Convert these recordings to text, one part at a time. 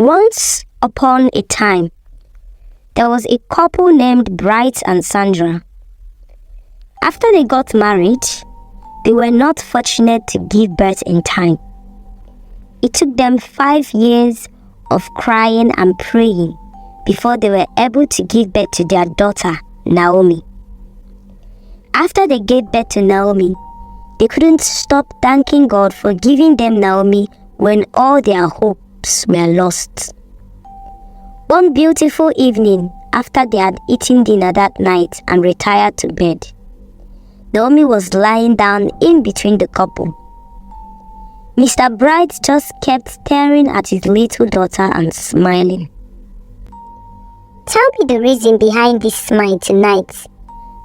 Once upon a time, there was a couple named Bright and Sandra. After they got married, they were not fortunate to give birth in time. It took them 5 years of crying and praying before they were able to give birth to their daughter, Naomi. After they gave birth to Naomi, they couldn't stop thanking God for giving them Naomi when all their hopes were lost. One beautiful evening, after they had eaten dinner that night and retired to bed, Naomi was lying down in between the couple. Mr. Bright just kept staring at his little daughter and smiling. "Tell me the reason behind this smile tonight,"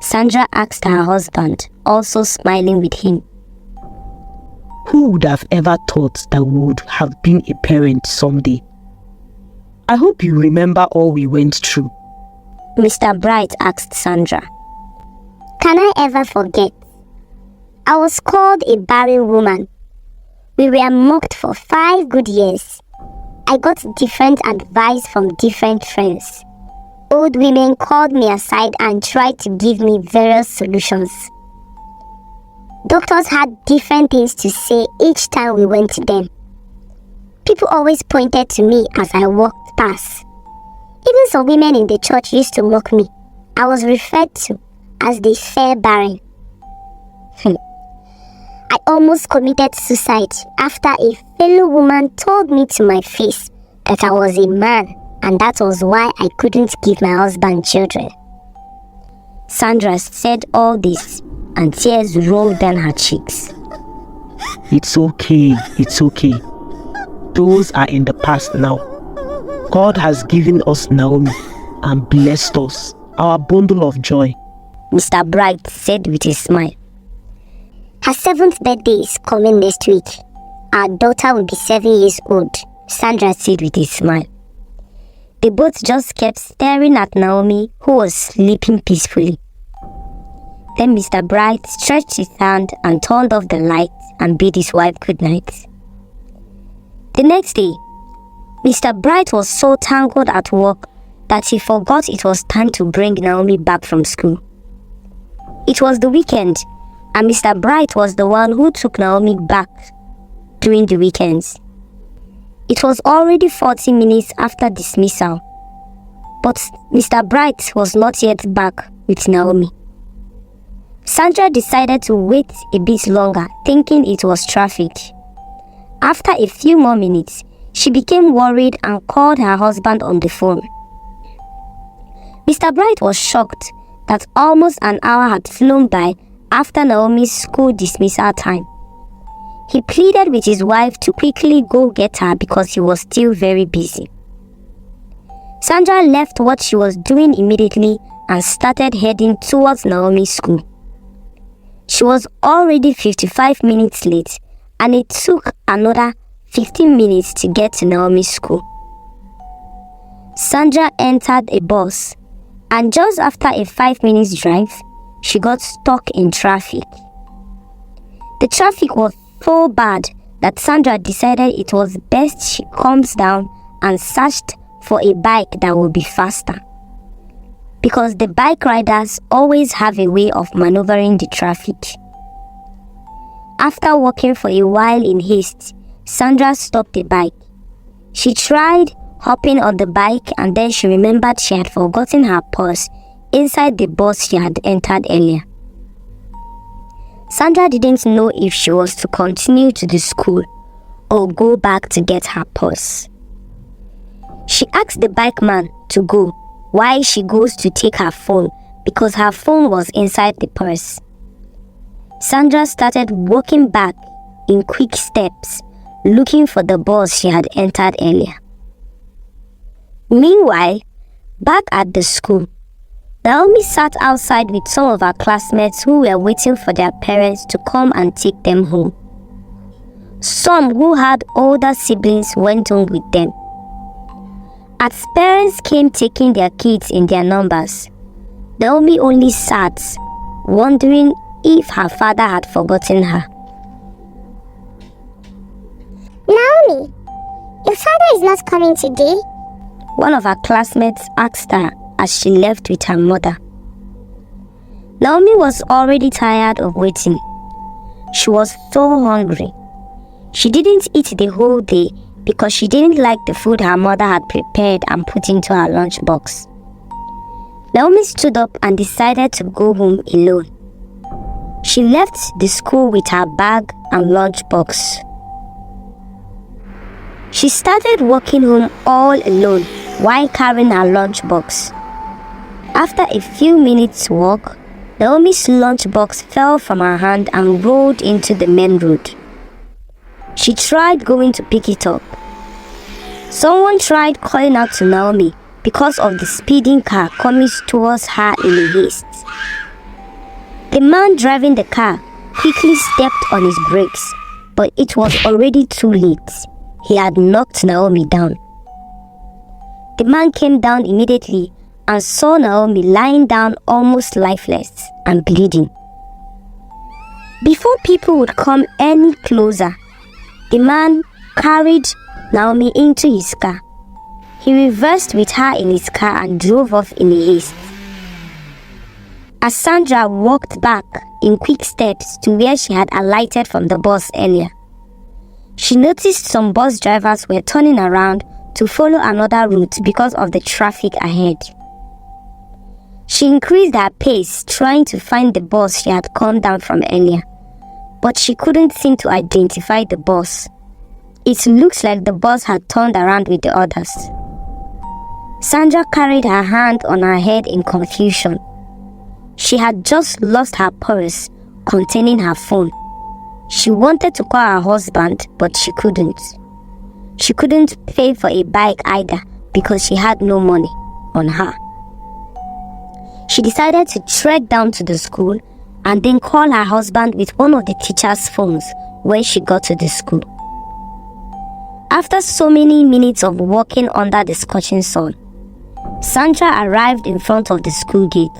Sandra asked her husband, also smiling with him. Who would have ever thought that we would have been a parent someday? I hope you remember all we went through. Mr. Bright asked Sandra. "Can I ever forget? I was called a barren woman. We were mocked for 5 good years. I got different advice from different friends. Old women called me aside and tried to give me various solutions. Doctors had different things to say each time we went to them. People always pointed to me as I walked past. Even some women in the church used to mock me. I was referred to as the fair barren. I almost committed suicide after a fellow woman told me to my face that I was a man, and that was why I couldn't give my husband children." Sandra said all this, and tears rolled down her cheeks. It's okay. Those are in the past now. God has given us Naomi and blessed us, our bundle of joy, Mr. Bright said with a smile. "Her 7th birthday is coming next week. Our daughter will be 7 years old," Sandra said with a smile. They both just kept staring at Naomi, who was sleeping peacefully. Then Mr. Bright stretched his hand and turned off the lights and bid his wife good night. The next day, Mr. Bright was so tangled at work that he forgot it was time to bring Naomi back from school. It was the weekend, and Mr. Bright was the one who took Naomi back during the weekends. It was already 40 minutes after dismissal, but Mr. Bright was not yet back with Naomi. Sandra decided to wait a bit longer, thinking it was traffic. After a few more minutes, she became worried and called her husband on the phone. Mr. Bright was shocked that almost an hour had flown by after Naomi's school dismissal time. He pleaded with his wife to quickly go get her because he was still very busy. Sandra left what she was doing immediately and started heading towards Naomi's school. She was already 55 minutes late, and it took another 15 minutes to get to Naomi's school. Sandra entered a bus, and just after a 5-minute drive, she got stuck in traffic. The traffic was so bad that Sandra decided it was best she calms down and searched for a bike that would be faster, because the bike riders always have a way of maneuvering the traffic. After walking for a while in haste, Sandra stopped the bike. She tried hopping on the bike, and then she remembered she had forgotten her purse inside the bus she had entered earlier. Sandra didn't know if she was to continue to the school or go back to get her purse. She asked the bike man to go while she goes to take her phone because her phone was inside the purse. Sandra started walking back in quick steps, looking for the bus she had entered earlier. Meanwhile, back at the school, Naomi sat outside with some of her classmates who were waiting for their parents to come and take them home. Some who had older siblings went home with them. As parents came taking their kids in their numbers, Naomi only sat, wondering if her father had forgotten her. "Naomi, Your father is not coming today? One of her classmates asked her as she left with her mother. Naomi was already tired of waiting. She was so hungry. She didn't eat the whole day because she didn't like the food her mother had prepared and put into her lunchbox. Naomi stood up and decided to go home alone. She left the school with her bag and lunchbox. She started walking home all alone while carrying her lunchbox. After a few minutes' walk, Naomi's lunchbox fell from her hand and rolled into the main road. She tried going to pick it up. Someone tried calling out to Naomi because of the speeding car coming towards her in a haste. The man driving the car quickly stepped on his brakes, but it was already too late. He had knocked Naomi down. The man came down immediately and saw Naomi lying down almost lifeless and bleeding. Before people would come any closer, the man carried Naomi into his car. He reversed with her in his car and drove off in a haste. As Sandra walked back in quick steps to where she had alighted from the bus earlier, she noticed some bus drivers were turning around to follow another route because of the traffic ahead. She increased her pace, trying to find the bus she had come down from earlier, but she couldn't seem to identify the bus. It looked like the bus had turned around with the others. Sandra carried her hand on her head in confusion. She had just lost her purse containing her phone. She wanted to call her husband, but she couldn't. She couldn't pay for a bike either because she had no money on her. She decided to trek down to the school and then call her husband with one of the teacher's phones when she got to the school. After so many minutes of walking under the scorching sun, Sandra arrived in front of the school gate.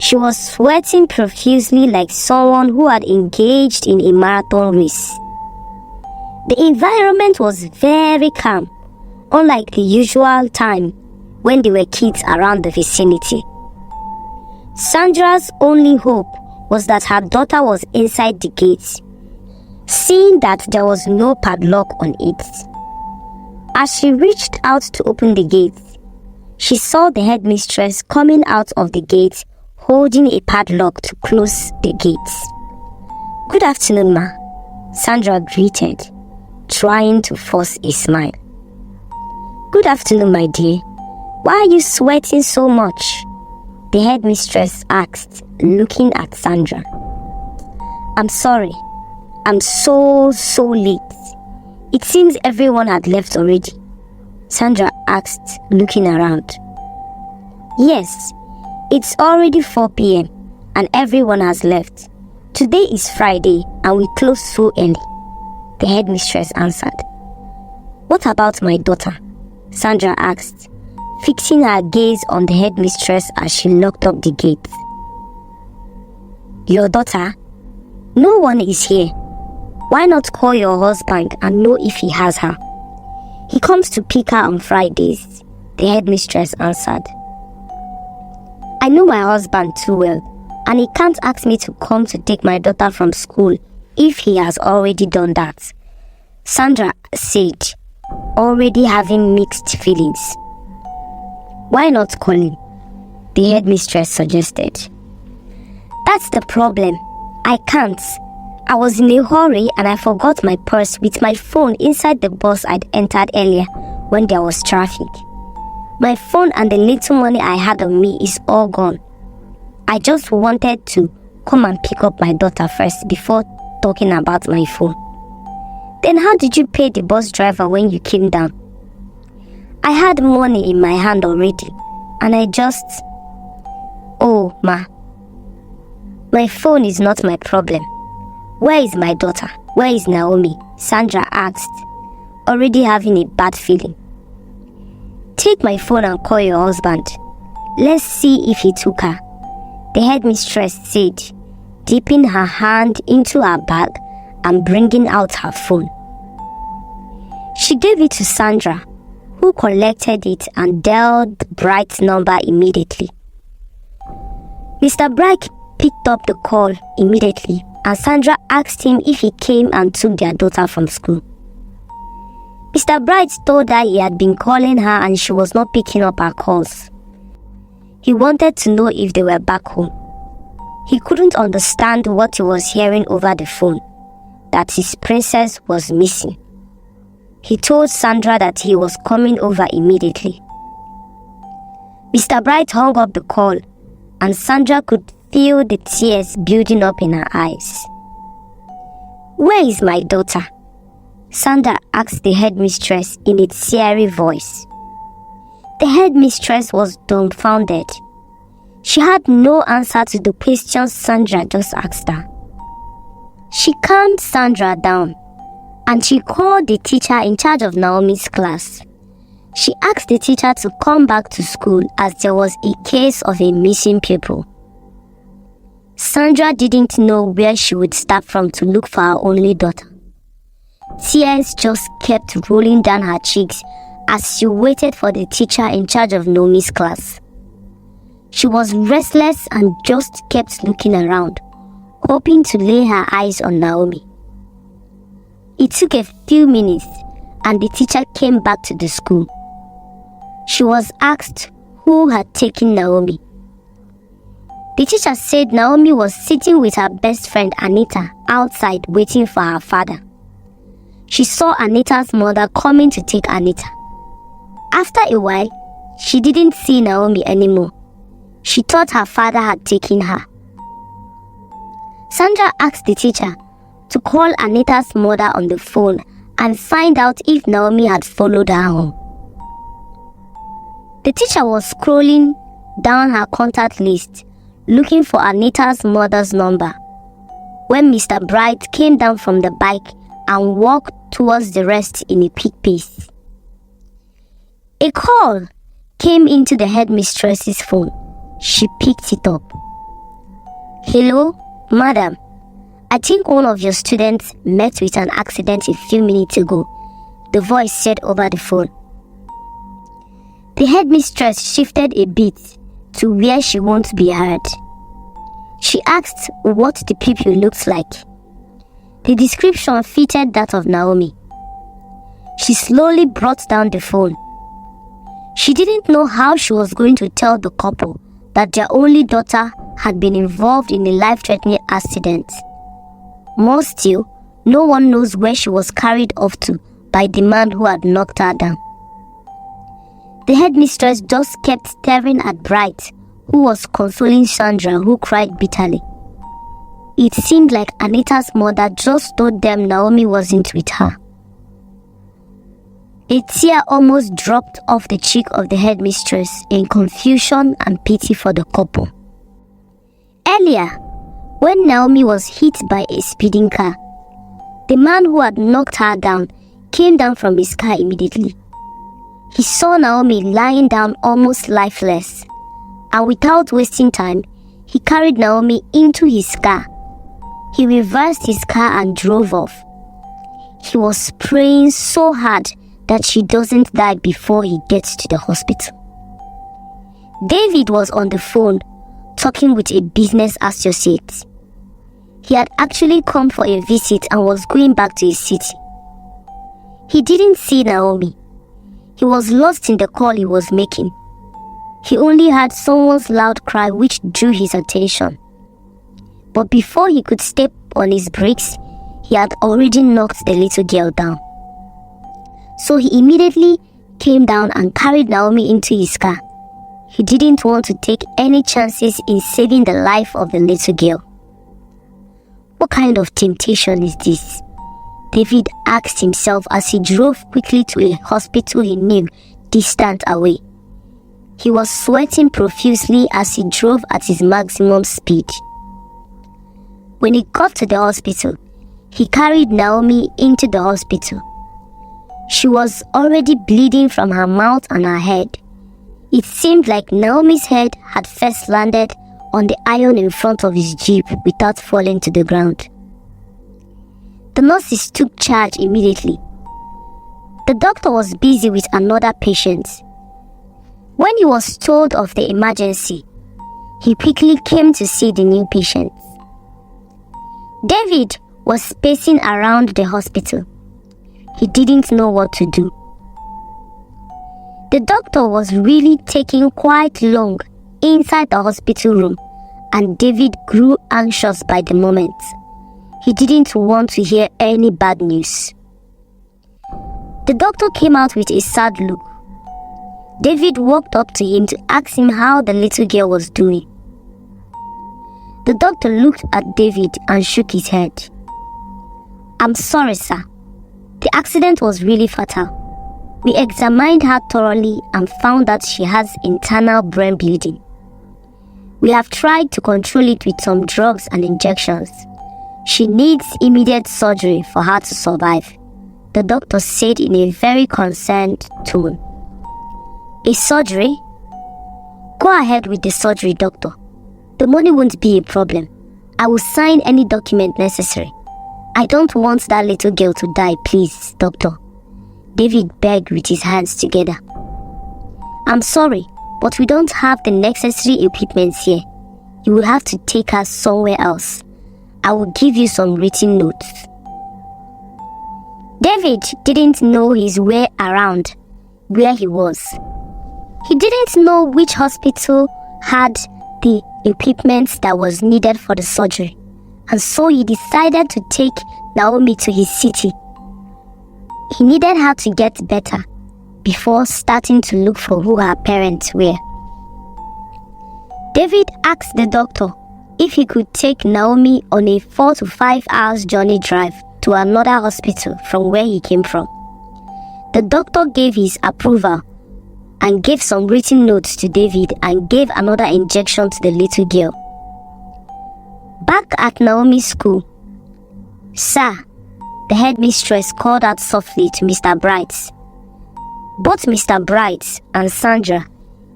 She was sweating profusely like someone who had engaged in a marathon race. The environment was very calm, unlike the usual time when there were kids around the vicinity. Sandra's only hope was that her daughter was inside the gate, seeing that there was no padlock on it. As she reached out to open the gate, she saw the headmistress coming out of the gate holding a padlock to close the gates. "Good afternoon, ma," Sandra greeted, trying to force a smile. "Good afternoon, my dear. Why are you sweating so much?" the headmistress asked, looking at Sandra. "I'm sorry. I'm so late. It seems everyone had left already," Sandra asked, looking around. "Yes, it's already 4 p.m. and everyone has left. Today is Friday and we close so early," the headmistress answered. "What about my daughter?" Sandra asked, fixing her gaze on the headmistress as she locked up the gate. "Your daughter? No one is here. Why not call your husband and know if he has her? He comes to pick her on Fridays," the headmistress answered. "I know my husband too well, and he can't ask me to come to take my daughter from school if he has already done that," Sandra said, already having mixed feelings. "Why not call him?" the headmistress suggested. "That's the problem. I can't. I was in a hurry and I forgot my purse with my phone inside the bus I'd entered earlier when there was traffic. My phone and the little money I had on me is all gone. I just wanted to come and pick up my daughter first before talking about my phone." "Then how did you pay the bus driver when you came down?" "I had money in my hand already and I just..." "Oh, ma, my phone is not my problem. Where is my daughter? Where is Naomi?" Sandra asked, already having a bad feeling. "Take my phone and call your husband. Let's see if he took her," the headmistress said, dipping her hand into her bag and bringing out her phone. She gave it to Sandra, who collected it and dialed Bright's number immediately. Mr. Bright picked up the call immediately, and Sandra asked him if he came and took their daughter from school. Mr. Bright told her he had been calling her and she was not picking up her calls. He wanted to know if they were back home. He couldn't understand what he was hearing over the phone, that his princess was missing. He told Sandra that he was coming over immediately. Mr. Bright hung up the call, and Sandra could feel the tears building up in her eyes. "Where is my daughter?" Sandra asked the headmistress in a teary voice. The headmistress was dumbfounded. She had no answer to the questions Sandra just asked her. She calmed Sandra down, and she called the teacher in charge of Naomi's class. She asked the teacher to come back to school as there was a case of a missing pupil. Sandra didn't know where she would start from to look for her only daughter. Tears just kept rolling down her cheeks as she waited for the teacher in charge of Naomi's class. She was restless and just kept looking around, hoping to lay her eyes on Naomi. It took a few minutes and the teacher came back to the school. She was asked who had taken Naomi. The teacher said Naomi was sitting with her best friend Anita outside waiting for her father. She saw Anita's mother coming to take Anita. After a while, she didn't see Naomi anymore. She thought her father had taken her. Sandra asked the teacher to call Anita's mother on the phone and find out if Naomi had followed her home. The teacher was scrolling down her contact list looking for Anita's mother's number when Mr. Bright came down from the bike and walked towards the rest in a quick pace. A call came into the headmistress's phone. She picked it up. "Hello, madam. I think one of your students met with an accident a few minutes ago," the voice said over the phone. The headmistress shifted a bit to where she won't be heard. She asked what the pupil looked like. The description fitted that of Naomi. She slowly brought down the phone. She didn't know how she was going to tell the couple that their only daughter had been involved in a life-threatening accident. More still, no one knows where she was carried off to by the man who had knocked her down. The headmistress just kept staring at Bright, who was consoling Sandra, who cried bitterly. It seemed like Anita's mother just told them Naomi wasn't with her. A tear almost dropped off the cheek of the headmistress in confusion and pity for the couple. Earlier, when Naomi was hit by a speeding car, the man who had knocked her down came down from his car immediately. He saw Naomi lying down almost lifeless, and without wasting time, he carried Naomi into his car. He reversed his car and drove off. He was praying so hard that she doesn't die before he gets to the hospital. David was on the phone talking with a business associate. He had actually come for a visit and was going back to his city. He didn't see Naomi. He was lost in the call he was making. He only heard someone's loud cry which drew his attention. But before he could step on his brakes, he had already knocked the little girl down. So he immediately came down and carried Naomi into his car. He didn't want to take any chances in saving the life of the little girl. What kind of temptation is this? David asked himself as he drove quickly to a hospital he knew distant away. He was sweating profusely as he drove at his maximum speed. When he got to the hospital, he carried Naomi into the hospital. She was already bleeding from her mouth and her head. It seemed like Naomi's head had first landed on the iron in front of his jeep without falling to the ground. The nurses took charge immediately. The doctor was busy with another patient. When he was told of the emergency, he quickly came to see the new patient. David was pacing around the hospital. He didn't know what to do. The doctor was really taking quite long inside the hospital room, and David grew anxious by the moment. He didn't want to hear any bad news. The doctor came out with a sad look. David walked up to him to ask him how the little girl was doing. The doctor looked at David and shook his head. "I'm sorry, sir. The accident was really fatal. We examined her thoroughly and found that she has internal brain bleeding. We have tried to control it with some drugs and injections. She needs immediate surgery for her to survive," the doctor said in a very concerned tone. "A surgery? Go ahead with the surgery, doctor. The money won't be a problem. I will sign any document necessary. I don't want that little girl to die, please, doctor," David begged with his hands together. "I'm sorry, but we don't have the necessary equipment here. You will have to take her somewhere else. I will give you some written notes." David didn't know his way around where he was. He didn't know which hospital had the equipment that was needed for the surgery, and so he decided to take Naomi to his city. He needed her to get better before starting to look for who her parents were. David asked the doctor if he could take Naomi on a 4 to 5 hours journey drive to another hospital from where he came from. The doctor gave his approval and gave some written notes to David and gave another injection to the little girl. Back at Naomi's school, "Sir," the headmistress called out softly to Mr. Bright. Both Mr. Bright and Sandra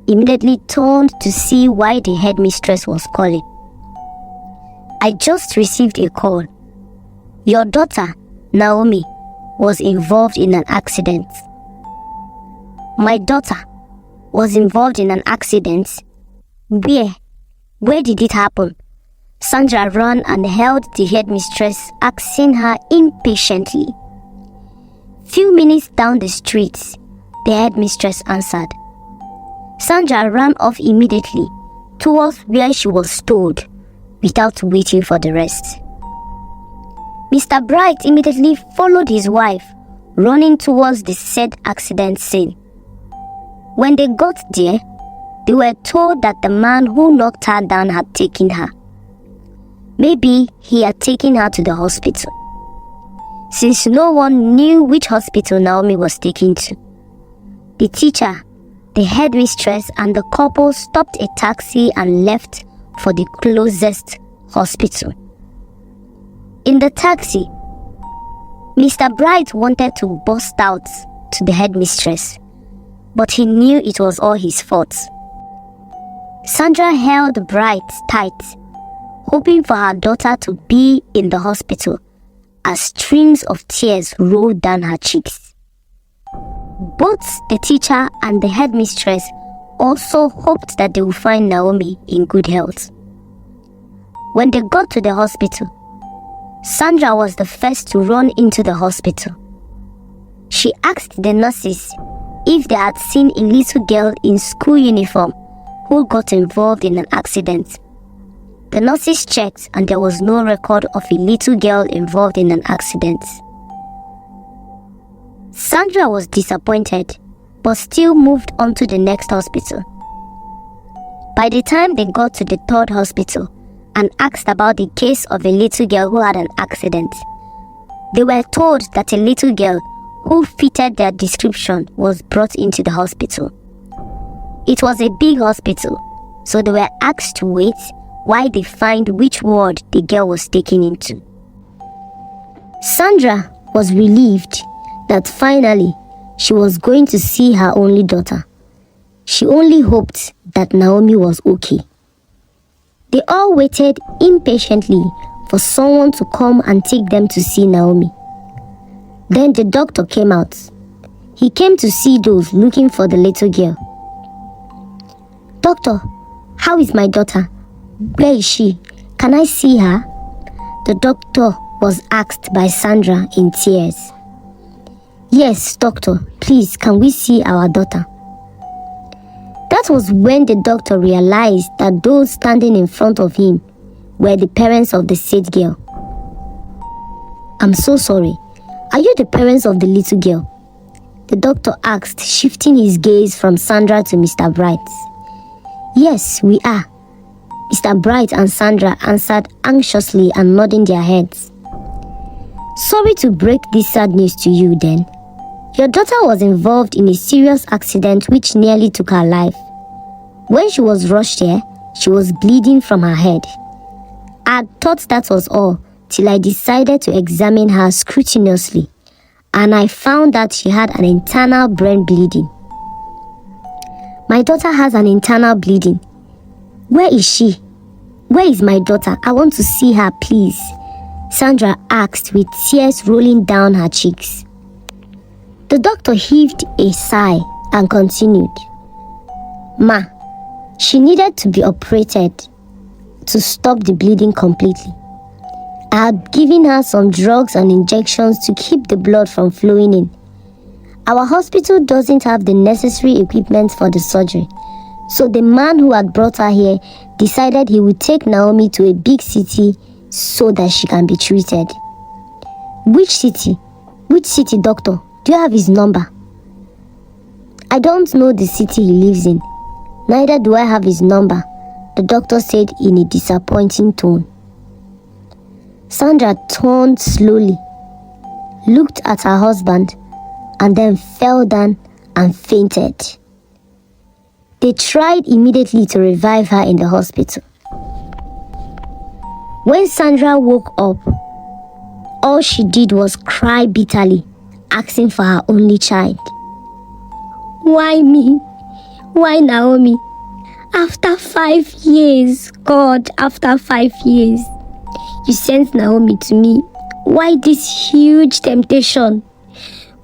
immediately turned to see why the headmistress was calling. "I just received a call. Your daughter, Naomi, was involved in an accident." "My daughter was involved in an accident? Where? Where did it happen?" Sandra ran and held the headmistress, asking her impatiently. "Few minutes down the street," the headmistress answered. Sandra ran off immediately towards where she was told, without waiting for the rest. Mr. Bright immediately followed his wife, running towards the said accident scene. When they got there, they were told that the man who knocked her down had taken her. Maybe he had taken her to the hospital. Since no one knew which hospital Naomi was taken to, the teacher, the headmistress, and the couple stopped a taxi and left for the closest hospital. In the taxi, Mr. Bright wanted to burst out to the headmistress, but he knew it was all his fault. Sandra held Bright tight, hoping for her daughter to be in the hospital as streams of tears rolled down her cheeks. Both the teacher and the headmistress also hoped that they would find Naomi in good health. When they got to the hospital, Sandra was the first to run into the hospital. She asked the nurses if they had seen a little girl in school uniform who got involved in an accident. The nurses checked and there was no record of a little girl involved in an accident. Sandra was disappointed, but still moved on to the next hospital. By the time they got to the third hospital and asked about the case of a little girl who had an accident, they were told that a little girl who fitted their description was brought into the hospital. It was a big hospital, so they were asked to wait while they find which ward the girl was taken into. Sandra was relieved that finally she was going to see her only daughter. She only hoped that Naomi was okay. They all waited impatiently for someone to come and take them to see Naomi. Then the doctor came out. He came to see those looking for the little girl. "Doctor, how is my daughter? Where is she? Can I see her?" The doctor was asked by Sandra in tears. "Yes, doctor, please, can we see our daughter?" That was when the doctor realized that those standing in front of him were the parents of the sick girl. "I'm so sorry. Are you the parents of the little girl?" the doctor asked, shifting his gaze from Sandra to Mr. Bright. "Yes, we are," Mr. Bright and Sandra answered anxiously and nodding their heads. "Sorry to break this sad news to you then. Your daughter was involved in a serious accident which nearly took her life. When she was rushed here, she was bleeding from her head. I had thought that was all till I decided to examine her scrupulously, and I found that she had an internal brain bleeding." "My daughter has an internal bleeding. Where is she? Where is my daughter? I want to see her, please," Sandra asked with tears rolling down her cheeks. The doctor heaved a sigh and continued. "Ma, she needed to be operated to stop the bleeding completely. I had given her some drugs and injections to keep the blood from flowing in. Our hospital doesn't have the necessary equipment for the surgery, so the man who had brought her here decided he would take Naomi to a big city so that she can be treated." Which city? Which city, doctor? Do you have his number?" "I don't know the city he lives in. Neither do I have his number," the doctor said in a disappointing tone. Sandra turned slowly, looked at her husband, and then fell down and fainted. They tried immediately to revive her in the hospital. When Sandra woke up, all she did was cry bitterly, asking for her only child. "Why me? Why Naomi? After 5 years, God, after 5 years, you sent Naomi to me. Why this huge temptation?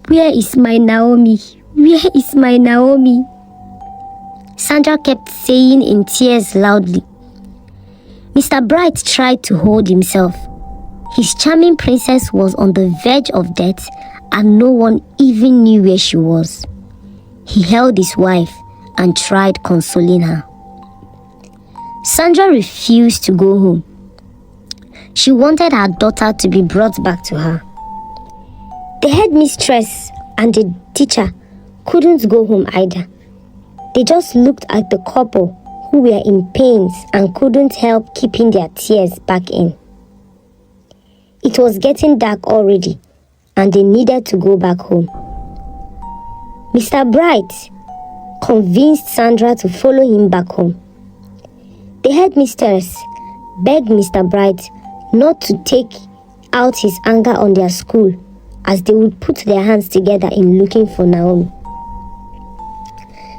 Where is my Naomi? Where is my Naomi?" Sandra kept saying in tears loudly. Mr. Bright tried to hold himself. His charming princess was on the verge of death and no one even knew where she was. He held his wife and tried consoling her. Sandra refused to go home. She wanted her daughter to be brought back to her. The headmistress and the teacher couldn't go home either. They just looked at the couple who were in pains and couldn't help keeping their tears back in. It was getting dark already and they needed to go back home. Mr. Bright convinced Sandra to follow him back home. The headmistress begged Mr. Bright not to take out his anger on their school, as they would put their hands together in looking for Naomi.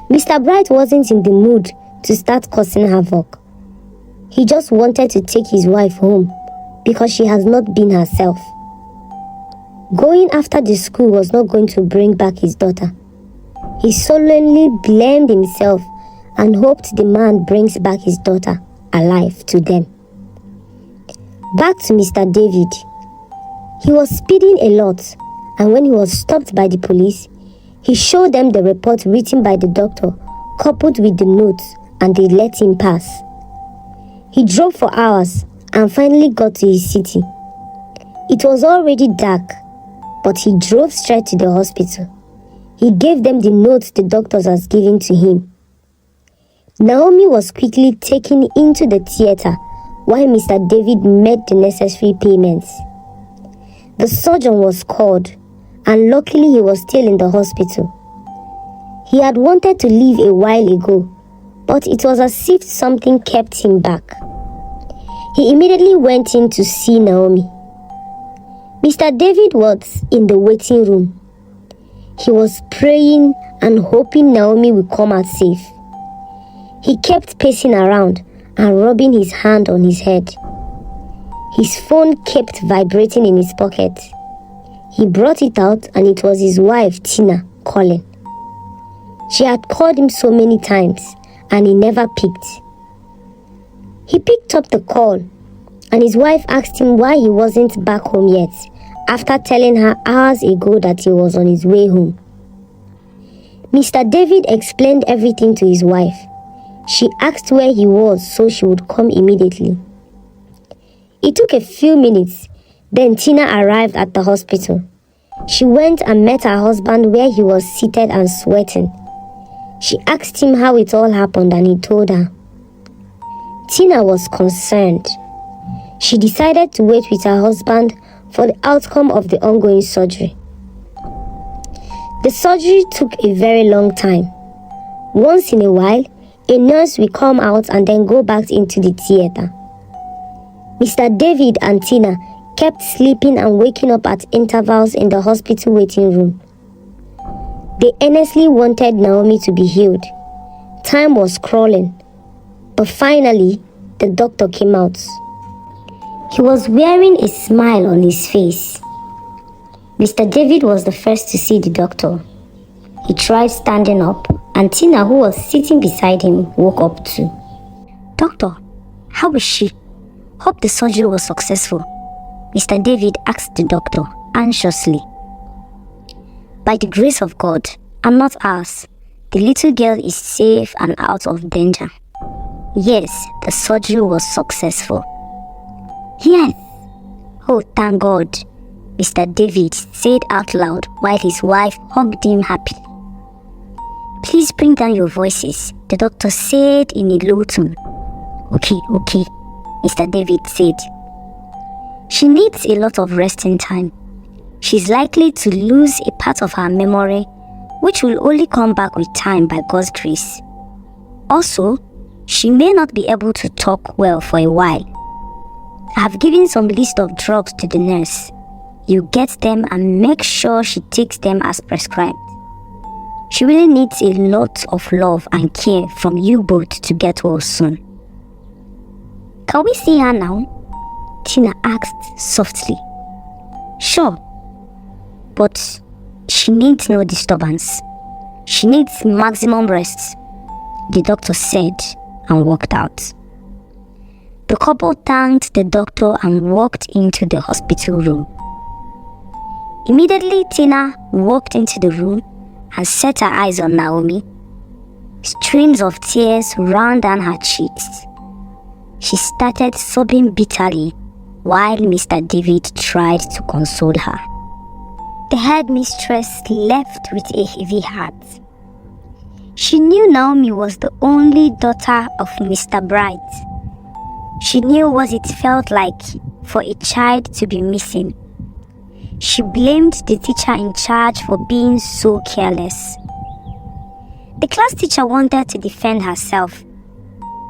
Mr. Bright wasn't in the mood to start causing havoc. He just wanted to take his wife home because she has not been herself. Going after the school was not going to bring back his daughter. He solemnly blamed himself and hoped the man brings back his daughter alive to them. Back to Mr. David. He was speeding a lot, and when he was stopped by the police, he showed them the report written by the doctor, coupled with the notes, and they let him pass. He drove for hours and finally got to his city. It was already dark, but he drove straight to the hospital. He gave them the notes the doctors had given to him. Naomi was quickly taken into the theater while Mr. David made the necessary payments. The surgeon was called, and luckily he was still in the hospital. He had wanted to leave a while ago, but it was as if something kept him back. He immediately went in to see Naomi. Mr. David was in the waiting room. He was praying and hoping Naomi would come out safe. He kept pacing around and rubbing his hand on his head. His phone kept vibrating in his pocket. He brought it out and it was his wife, Tina, calling. She had called him so many times and he never picked. He picked up the call and his wife asked him why he wasn't back home yet, after telling her hours ago that he was on his way home. Mr. David explained everything to his wife. She asked where he was so she would come immediately. It took a few minutes, then Tina arrived at the hospital. She went and met her husband where he was seated and sweating. She asked him how it all happened and he told her. Tina was concerned. She decided to wait with her husband for the outcome of the ongoing surgery. The surgery took a very long time. Once in a while, a nurse will come out and then go back into the theater. Mr. David and Tina kept sleeping and waking up at intervals in the hospital waiting room. They earnestly wanted Naomi to be healed. Time was crawling, but finally, the doctor came out. He was wearing a smile on his face. Mr. David was the first to see the doctor. He tried standing up, and Tina, who was sitting beside him, woke up too. "Doctor, how is she? Hope the surgery was successful," Mr. David asked the doctor anxiously. "By the grace of God, and not ours, the little girl is safe and out of danger. Yes, the surgery was successful." "Yes. Oh, thank God," Mr. David said out loud while his wife hugged him happily. "Please bring down your voices," the doctor said in a low tone. Okay, Mr. David said. "She needs a lot of resting time. She's likely to lose a part of her memory, which will only come back with time by God's grace. Also, she may not be able to talk well for a while. I have given some list of drugs to the nurse. You get them and make sure she takes them as prescribed. She really needs a lot of love and care from you both to get well soon." "Can we see her now?" Tina asked softly. "Sure, but she needs no disturbance. She needs maximum rest," the doctor said and walked out. The couple thanked the doctor and walked into the hospital room. Immediately, Tina walked into the room and set her eyes on Naomi. Streams of tears ran down her cheeks. She started sobbing bitterly while Mr. David tried to console her. The headmistress left with a heavy heart. She knew Naomi was the only daughter of Mr. Bright. She knew what it felt like for a child to be missing. She blamed the teacher in charge for being so careless. The class teacher wanted to defend herself,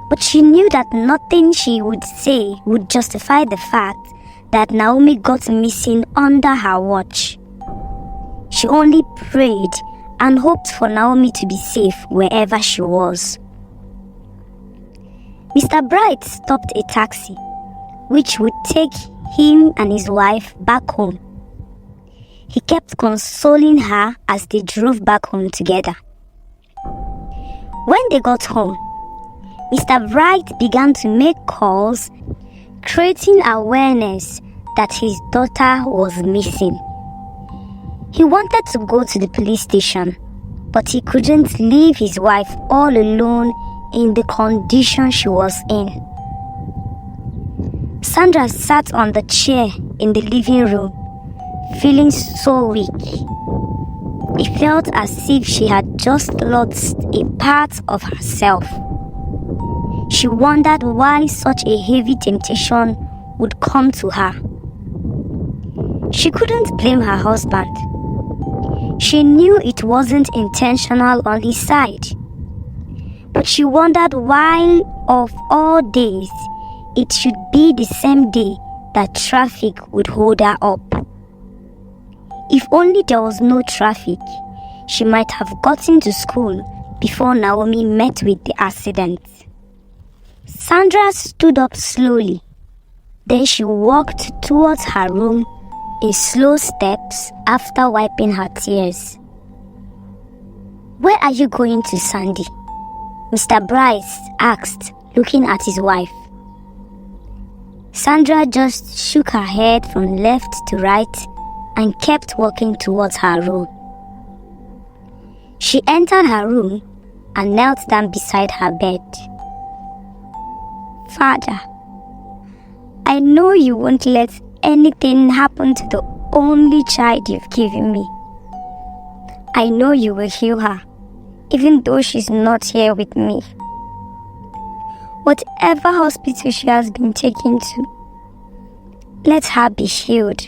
but she knew that nothing she would say would justify the fact that Naomi got missing under her watch. She only prayed and hoped for Naomi to be safe wherever she was. Mr. Bright stopped a taxi, which would take him and his wife back home. He kept consoling her as they drove back home together. When they got home, Mr. Bright began to make calls, creating awareness that his daughter was missing. He wanted to go to the police station, but he couldn't leave his wife all alone in the condition she was in. Sandra sat on the chair in the living room, feeling so weak. It felt as if she had just lost a part of herself. She wondered why such a heavy temptation would come to her. She couldn't blame her husband. She knew it wasn't intentional on his side. But she wondered why, of all days, it should be the same day that traffic would hold her up. If only there was no traffic, she might have gotten to school before Naomi met with the accident. Sandra stood up slowly. Then she walked towards her room in slow steps after wiping her tears. "Where are you going to, Sandy?" Mr. Bryce asked, looking at his wife. Sandra just shook her head from left to right and kept walking towards her room. She entered her room and knelt down beside her bed. "Father, I know you won't let anything happen to the only child you've given me. I know you will heal her, even though she's not here with me. Whatever hospital she has been taken to, let her be healed,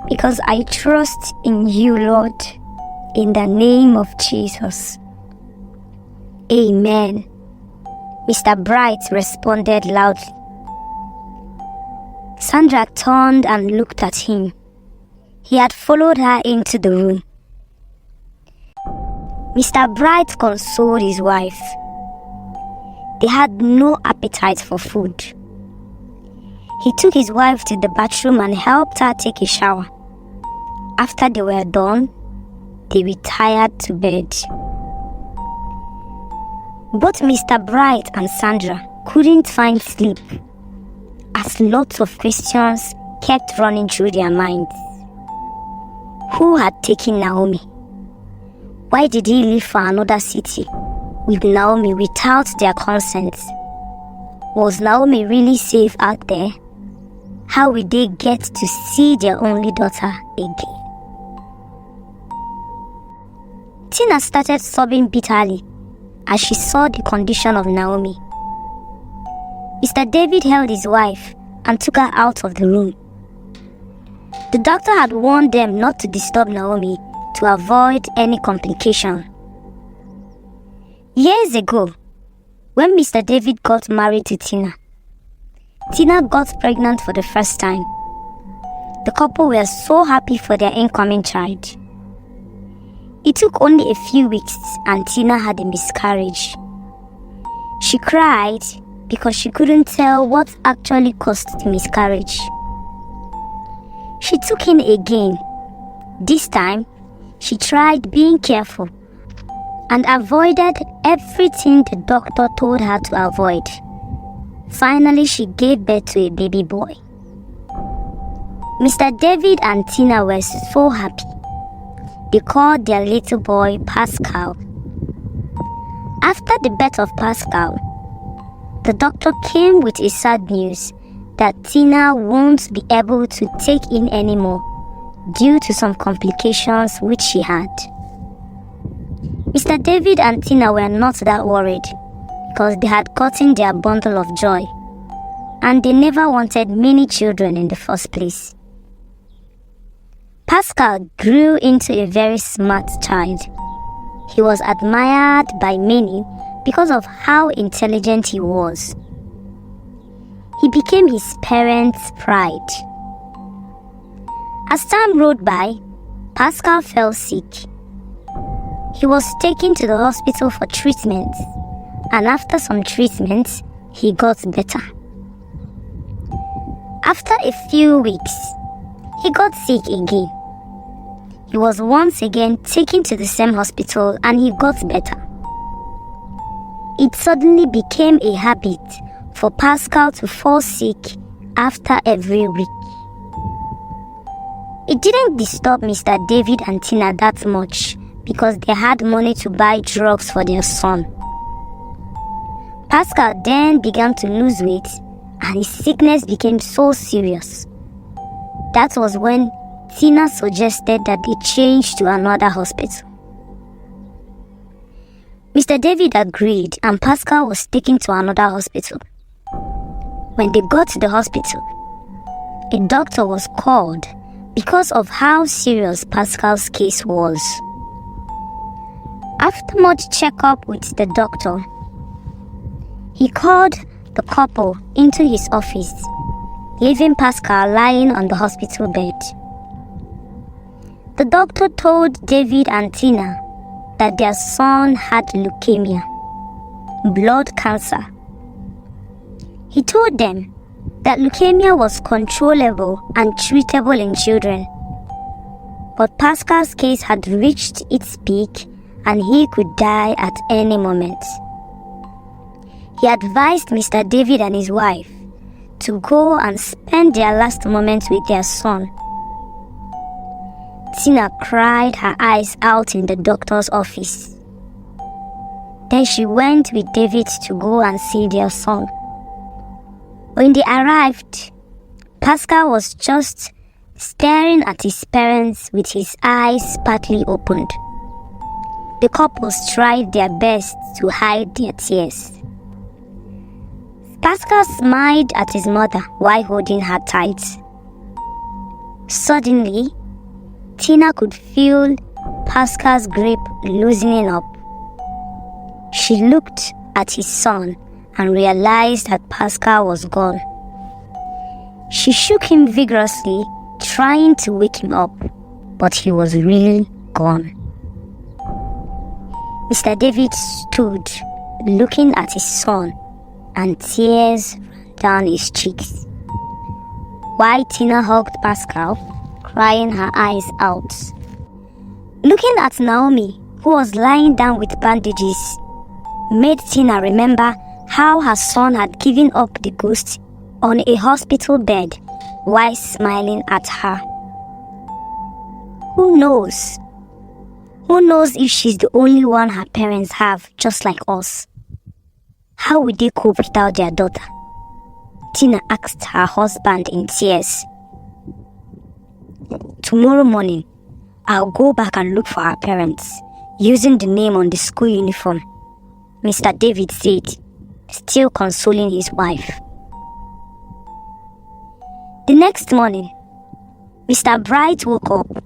because I trust in you, Lord, in the name of Jesus. Amen," Mr. Bright responded loudly. Sandra turned and looked at him. He had followed her into the room. Mr. Bright consoled his wife. They had no appetite for food. He took his wife to the bathroom and helped her take a shower. After they were done, they retired to bed. Both Mr. Bright and Sandra couldn't find sleep, as lots of questions kept running through their minds. Who had taken Naomi? Why did he leave for another city with Naomi without their consent? Was Naomi really safe out there? How will they get to see their only daughter again? Tina started sobbing bitterly as she saw the condition of Naomi. Mr. David held his wife and took her out of the room. The doctor had warned them not to disturb Naomi to avoid any complication. Years ago, when Mr. David got married to Tina, Tina got pregnant for the first time. The couple were so happy for their incoming child. It took only a few weeks and Tina had a miscarriage. She cried because she couldn't tell what actually caused the miscarriage. She took in again. This time, she tried being careful and avoided everything the doctor told her to avoid. Finally, she gave birth to a baby boy. Mr. David and Tina were so happy. They called their little boy Pascal. After the birth of Pascal, the doctor came with a sad news that Tina won't be able to take in anymore due to some complications which she had. Mr. David and Tina were not that worried because they had gotten their bundle of joy and they never wanted many children in the first place. Pascal grew into a very smart child. He was admired by many because of how intelligent he was. He became his parents' pride. As time rode by, Pascal fell sick. He was taken to the hospital for treatment, and after some treatment, he got better. After a few weeks, he got sick again. He was once again taken to the same hospital and he got better. It suddenly became a habit for Pascal to fall sick after every week. It didn't disturb Mr. David and Tina that much because they had money to buy drugs for their son. Pascal then began to lose weight and his sickness became so serious. That was when Tina suggested that they change to another hospital. Mr. David agreed and Pascal was taken to another hospital. When they got to the hospital, a doctor was called because of how serious Pascal's case was. After much checkup with the doctor, he called the couple into his office, leaving Pascal lying on the hospital bed. The doctor told David and Tina that their son had leukemia, blood cancer. He told them that leukemia was controllable and treatable in children. But Pascal's case had reached its peak and he could die at any moment. He advised Mr. David and his wife to go and spend their last moments with their son. Tina cried her eyes out in the doctor's office. Then she went with David to go and see their son. When they arrived, Pascal was just staring at his parents with his eyes partly opened. The couples tried their best to hide their tears. Pascal smiled at his mother while holding her tight. Suddenly, Tina could feel Pascal's grip loosening up. She looked at his son and realized that Pascal was gone. She shook him vigorously, trying to wake him up, but he was really gone. Mr. David stood looking at his son, and tears ran down his cheeks, while Tina hugged Pascal, crying her eyes out. Looking at Naomi, who was lying down with bandages, made Tina remember how her son had given up the ghost on a hospital bed while smiling at her. Who knows? Who knows if she's the only one her parents have, just like us? How would they cope without their daughter? Tina asked her husband in tears. Tomorrow morning, I'll go back and look for our parents, using the name on the school uniform, Mr. David said, still consoling his wife. The next morning, Mr. Bright woke up.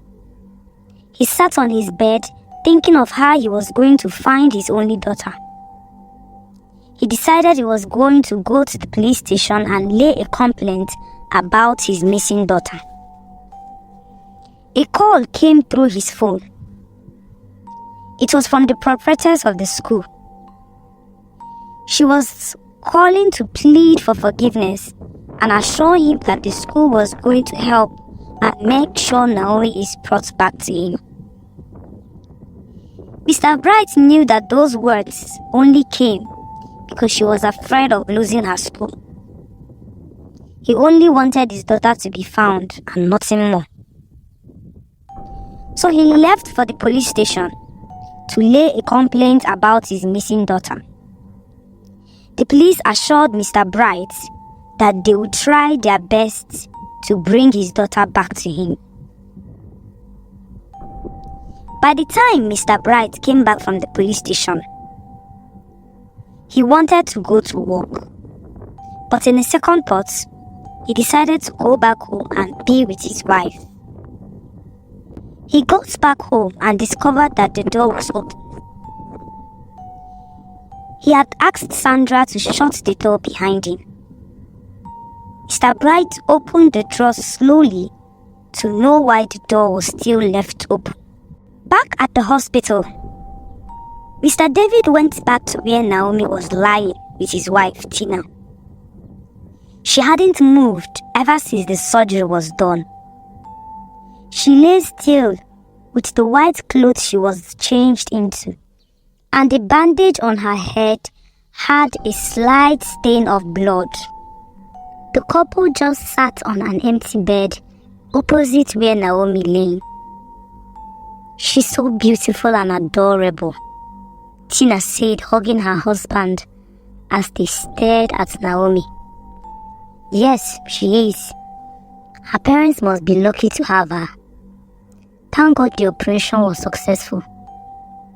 He sat on his bed, thinking of how he was going to find his only daughter. He decided he was going to go to the police station and lay a complaint about his missing daughter. A call came through his phone. It was from the proprietress of the school. She was calling to plead for forgiveness and assure him that the school was going to help and make sure Naomi is brought back to him. Mr. Bright knew that those words only came because she was afraid of losing her school. He only wanted his daughter to be found and nothing more. So he left for the police station to lay a complaint about his missing daughter. The police assured Mr. Bright that they would try their best to bring his daughter back to him. By the time Mr. Bright came back from the police station, he wanted to go to work, but in a second thought, he decided to go back home and be with his wife. He got back home and discovered that the door was open. He had asked Sandra to shut the door behind him. Mr. Bright opened the door slowly to know why the door was still left open. Back at the hospital, Mr. David went back to where Naomi was lying with his wife, Tina. She hadn't moved ever since the surgery was done. She lay still with the white clothes she was changed into, and the bandage on her head had a slight stain of blood. The couple just sat on an empty bed opposite where Naomi lay. She's so beautiful and adorable, Tina said, hugging her husband as they stared at Naomi. Yes, she is. Her parents must be lucky to have her. Thank God the operation was successful,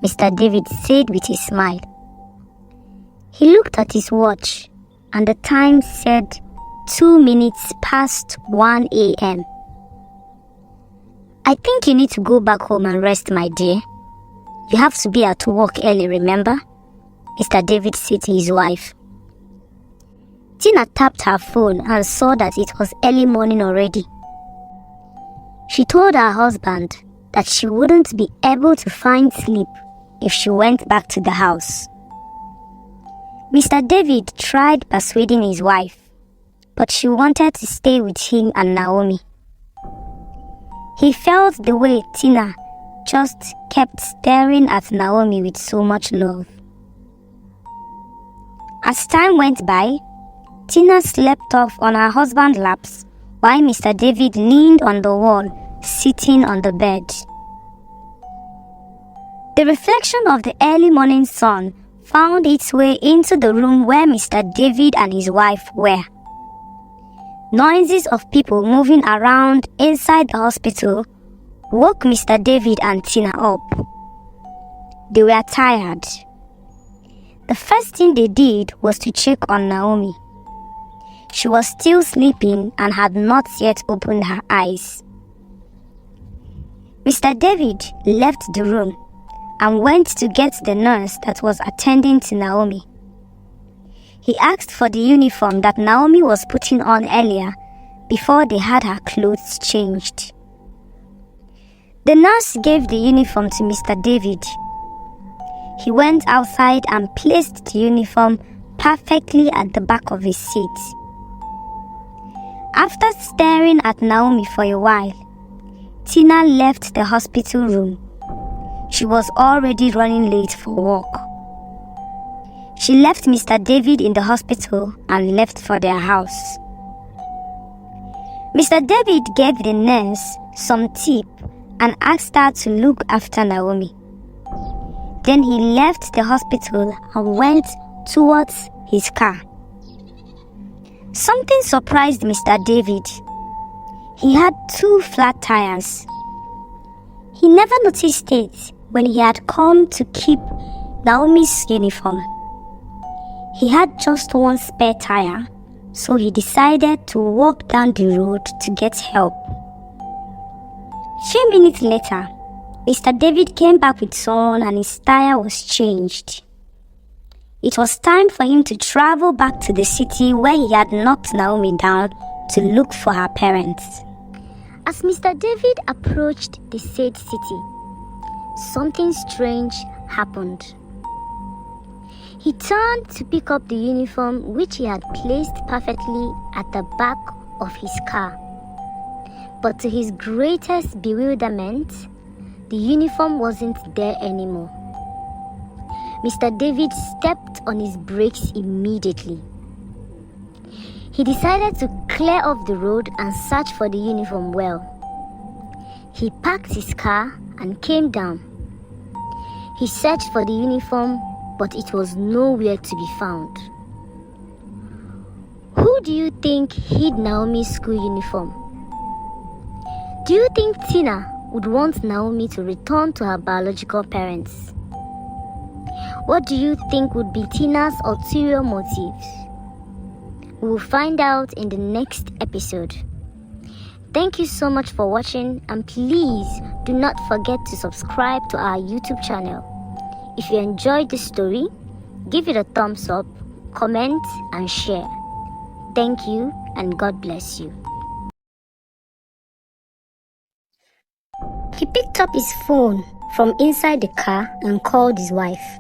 Mr. David said with a smile. He looked at his watch and the time said 2 minutes past 1 a.m. I think you need to go back home and rest, my dear. You have to be at work early, remember? Mr. David said to his wife. Tina tapped her phone and saw that it was early morning already. She told her husband that she wouldn't be able to find sleep if she went back to the house. Mr. David tried persuading his wife, but she wanted to stay with him and Naomi. He felt the way Tina just kept staring at Naomi with so much love. As time went by, Tina slept off on her husband's laps while Mr. David leaned on the wall, sitting on the bed. The reflection of the early morning sun found its way into the room where Mr. David and his wife were. Noises of people moving around inside the hospital woke Mr. David and Tina up. They were tired. The first thing they did was to check on Naomi. She was still sleeping and had not yet opened her eyes. Mr. David left the room and went to get the nurse that was attending to Naomi. He asked for the uniform that Naomi was putting on earlier before they had her clothes changed. The nurse gave the uniform to Mr. David. He went outside and placed the uniform perfectly at the back of his seat. After staring at Naomi for a while, Tina left the hospital room. She was already running late for work. She left Mr. David in the hospital and left for their house. Mr. David gave the nurse some tip and asked her to look after Naomi. Then he left the hospital and went towards his car. Something surprised Mr. David. He had 2 flat tires. He never noticed it when he had come to keep Naomi's uniform. He had just 1 spare tire, so he decided to walk down the road to get help. A few minutes later, Mr. David came back with someone and his tire was changed. It was time for him to travel back to the city where he had knocked Naomi down to look for her parents. As Mr. David approached the said city, something strange happened. He turned to pick up the uniform which he had placed perfectly at the back of his car. But to his greatest bewilderment, the uniform wasn't there anymore. Mr. David stepped on his brakes immediately. He decided to clear off the road and search for the uniform well. He parked his car and came down. He searched for the uniform, but it was nowhere to be found. Who do you think hid Naomi's school uniform? Do you think Tina would want Naomi to return to her biological parents? What do you think would be Tina's ulterior motives? We will find out in the next episode. Thank you so much for watching, and please do not forget to subscribe to our YouTube channel. If you enjoyed this story, give it a thumbs up, comment and share. Thank you and God bless you. He picked up his phone from inside the car and called his wife.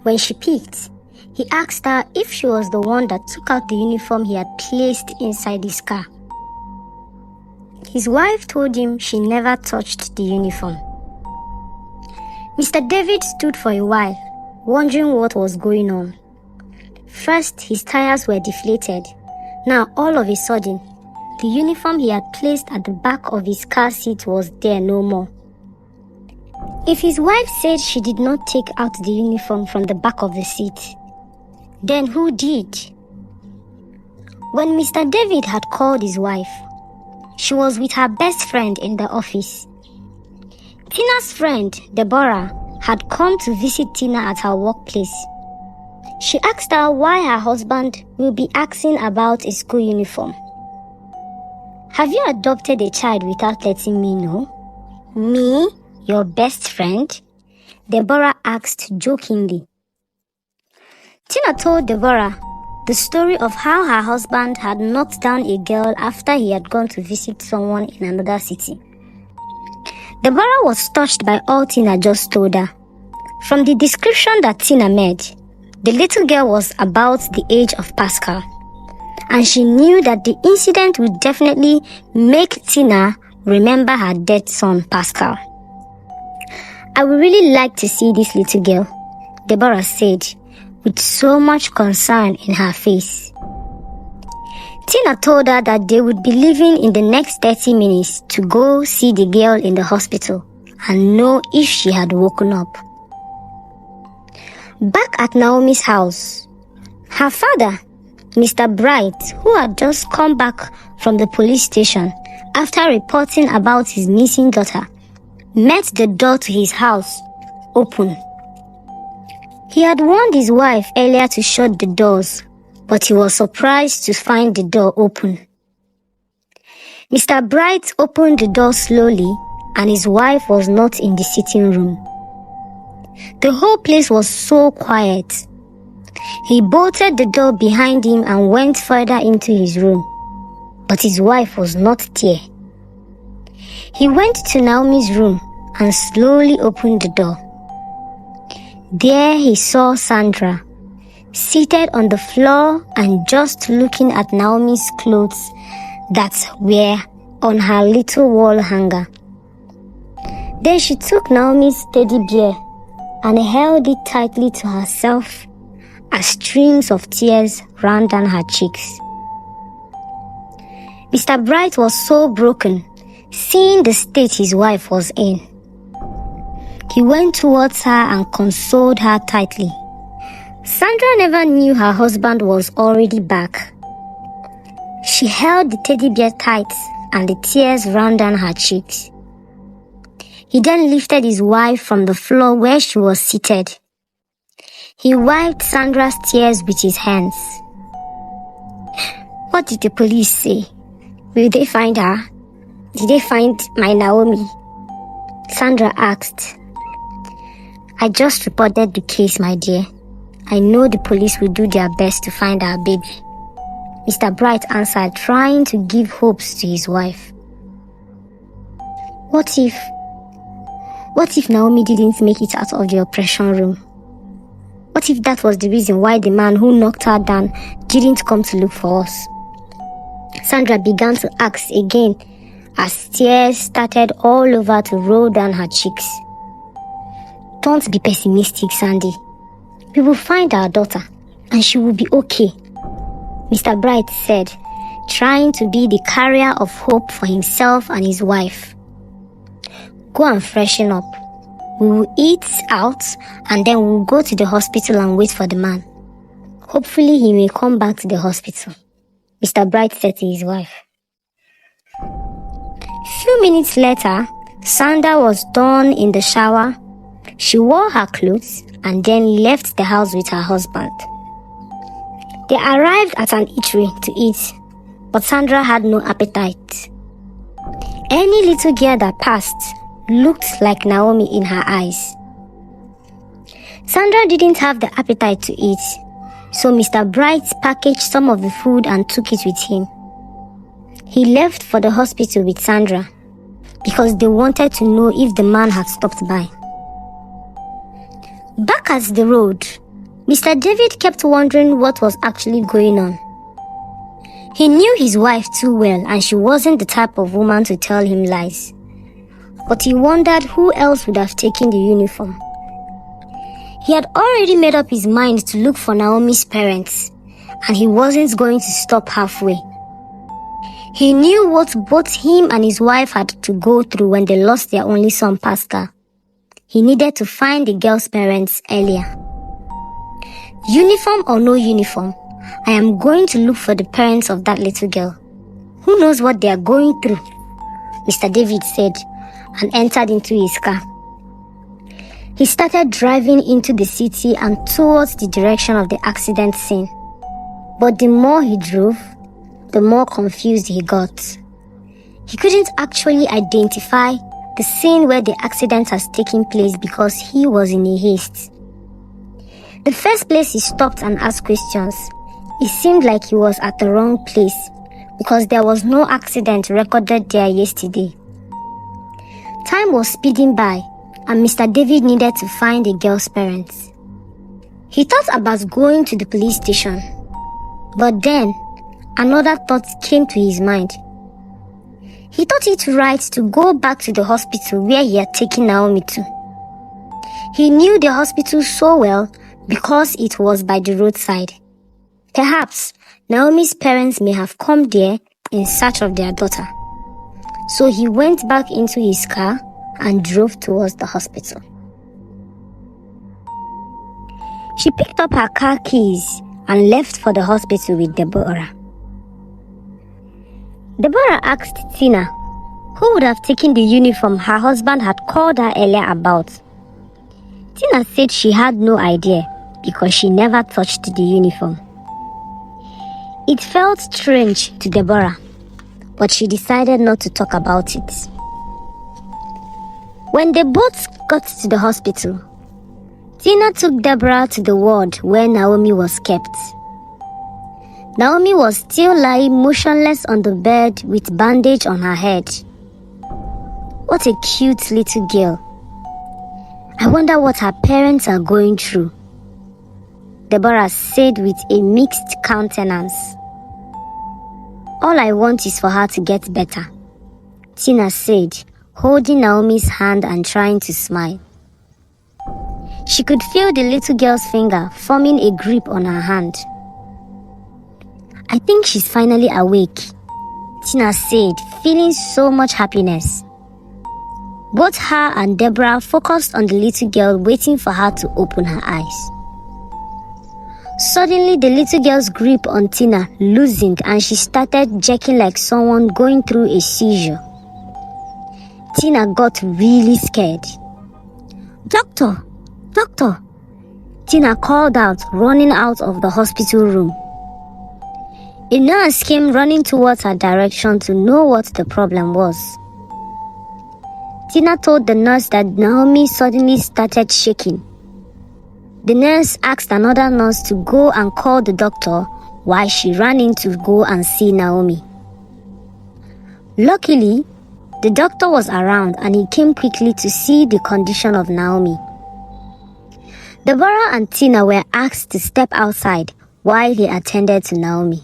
When she picked, he asked her if she was the one that took out the uniform he had placed inside his car. His wife told him she never touched the uniform. Mr. David stood for a while, wondering what was going on. First, his tires were deflated. Now, all of a sudden, the uniform he had placed at the back of his car seat was there no more. If his wife said she did not take out the uniform from the back of the seat, then who did? When Mr. David had called his wife, she was with her best friend in the office. Tina's friend, Deborah, had come to visit Tina at her workplace. She asked her why her husband will be asking about a school uniform. "Have you adopted a child without letting me know?" "Me? Your best friend?" Deborah asked jokingly. Tina told Deborah the story of how her husband had knocked down a girl after he had gone to visit someone in another city. Deborah was touched by all Tina just told her. From the description that Tina made, the little girl was about the age of Pascal, and she knew that the incident would definitely make Tina remember her dead son Pascal. I would really like to see this little girl, Deborah said, with so much concern in her face. Tina told her that they would be leaving in the next 30 minutes to go see the girl in the hospital and know if she had woken up. Back at Naomi's house, her father, Mr. Bright, who had just come back from the police station after reporting about his missing daughter, met the door to his house open. He had warned his wife earlier to shut the doors, but he was surprised to find the door open. Mr. Bright opened the door slowly, and his wife was not in the sitting room. The whole place was so quiet. He bolted the door behind him and went further into his room, but his wife was not there. He went to Naomi's room and slowly opened the door. There he saw Sandra, seated on the floor and just looking at Naomi's clothes that were on her little wall hanger. Then she took Naomi's teddy bear and held it tightly to herself as streams of tears ran down her cheeks. Mr. Bright was so broken, seeing the state his wife was in. He went towards her and consoled her tightly. Sandra never knew her husband was already back. She held the teddy bear tight and the tears ran down her cheeks. He then lifted his wife from the floor where she was seated. He wiped Sandra's tears with his hands. What did the police say? Will they find her? Did they find my Naomi? Sandra asked. I just reported the case, my dear. I know the police will do their best to find our baby, Mr. Bright answered, trying to give hopes to his wife. What if Naomi didn't make it out of the operation room? What if that was the reason why the man who knocked her down didn't come to look for us? Sandra began to ask again as tears started all over to roll down her cheeks. Don't be pessimistic, Sandy. We will find our daughter and she will be okay, Mr. Bright said, trying to be the carrier of hope for himself and his wife. Go and freshen up. We will eat out and then we'll go to the hospital and wait for the man. Hopefully he may come back to the hospital, Mr. Bright said to his wife. A few minutes later, Sandra was done in the shower. She wore her clothes and then left the house with her husband. They arrived at an eatery to eat, but Sandra had no appetite. Any little girl that passed looked like Naomi in her eyes. Sandra didn't have the appetite to eat, so Mr. Bright packaged some of the food and took it with him. He left for the hospital with Sandra because they wanted to know if the man had stopped by. Back at the road, Mr. David kept wondering what was actually going on. He knew his wife too well and she wasn't the type of woman to tell him lies. But he wondered who else would have taken the uniform. He had already made up his mind to look for Naomi's parents, and he wasn't going to stop halfway. He knew what both him and his wife had to go through when they lost their only son, Pascal. He needed to find the girl's parents earlier. Uniform or no uniform, I am going to look for the parents of that little girl. Who knows what they are going through? Mr. David said, and entered into his car. He started driving into the city and towards the direction of the accident scene. But the more he drove, the more confused he got. He couldn't actually identify the scene where the accident has taken place because he was in a haste. The first place he stopped and asked questions, it seemed like he was at the wrong place because there was no accident recorded there yesterday. Time was speeding by and Mr. David needed to find the girl's parents. He thought about going to the police station, but then another thought came to his mind. He thought it right to go back to the hospital where he had taken Naomi to. He knew the hospital so well because it was by the roadside. Perhaps Naomi's parents may have come there in search of their daughter. So he went back into his car and drove towards the hospital. She picked up her car keys and left for the hospital with Deborah. Deborah asked Tina, who would have taken the uniform her husband had called her earlier about. Tina said she had no idea because she never touched the uniform. It felt strange to Deborah, but she decided not to talk about it. When they both got to the hospital, Tina took Deborah to the ward where Naomi was kept. Naomi was still lying motionless on the bed with bandage on her head. What a cute little girl. I wonder what her parents are going through, Deborah said with a mixed countenance. All I want is for her to get better, Tina said, holding Naomi's hand and trying to smile. She could feel the little girl's finger forming a grip on her hand. I think she's finally awake, Tina said, feeling so much happiness. Both her and Deborah focused on the little girl, waiting for her to open her eyes. Suddenly, the little girl's grip on Tina loosened and she started jerking like someone going through a seizure. Tina got really scared. Doctor! Doctor! Tina called out, running out of the hospital room. A nurse came running towards her direction to know what the problem was. Tina told the nurse that Naomi suddenly started shaking. The nurse asked another nurse to go and call the doctor while she ran in to go and see Naomi. Luckily, the doctor was around and he came quickly to see the condition of Naomi. Deborah and Tina were asked to step outside while he attended to Naomi.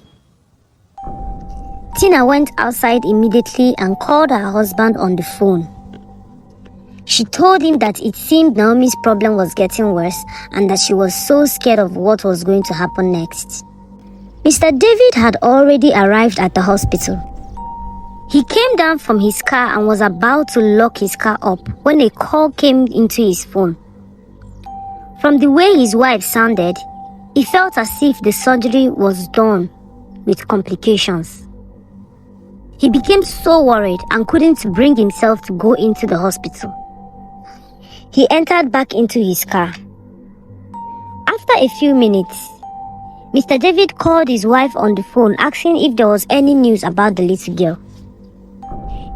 Tina went outside immediately and called her husband on the phone. She told him that it seemed Naomi's problem was getting worse and that she was so scared of what was going to happen next. Mr. David had already arrived at the hospital. He came down from his car and was about to lock his car up when a call came into his phone. From the way his wife sounded, he felt as if the surgery was done with complications. He became so worried and couldn't bring himself to go into the hospital. He entered back into his car. After a few minutes, Mr. David called his wife on the phone asking if there was any news about the little girl.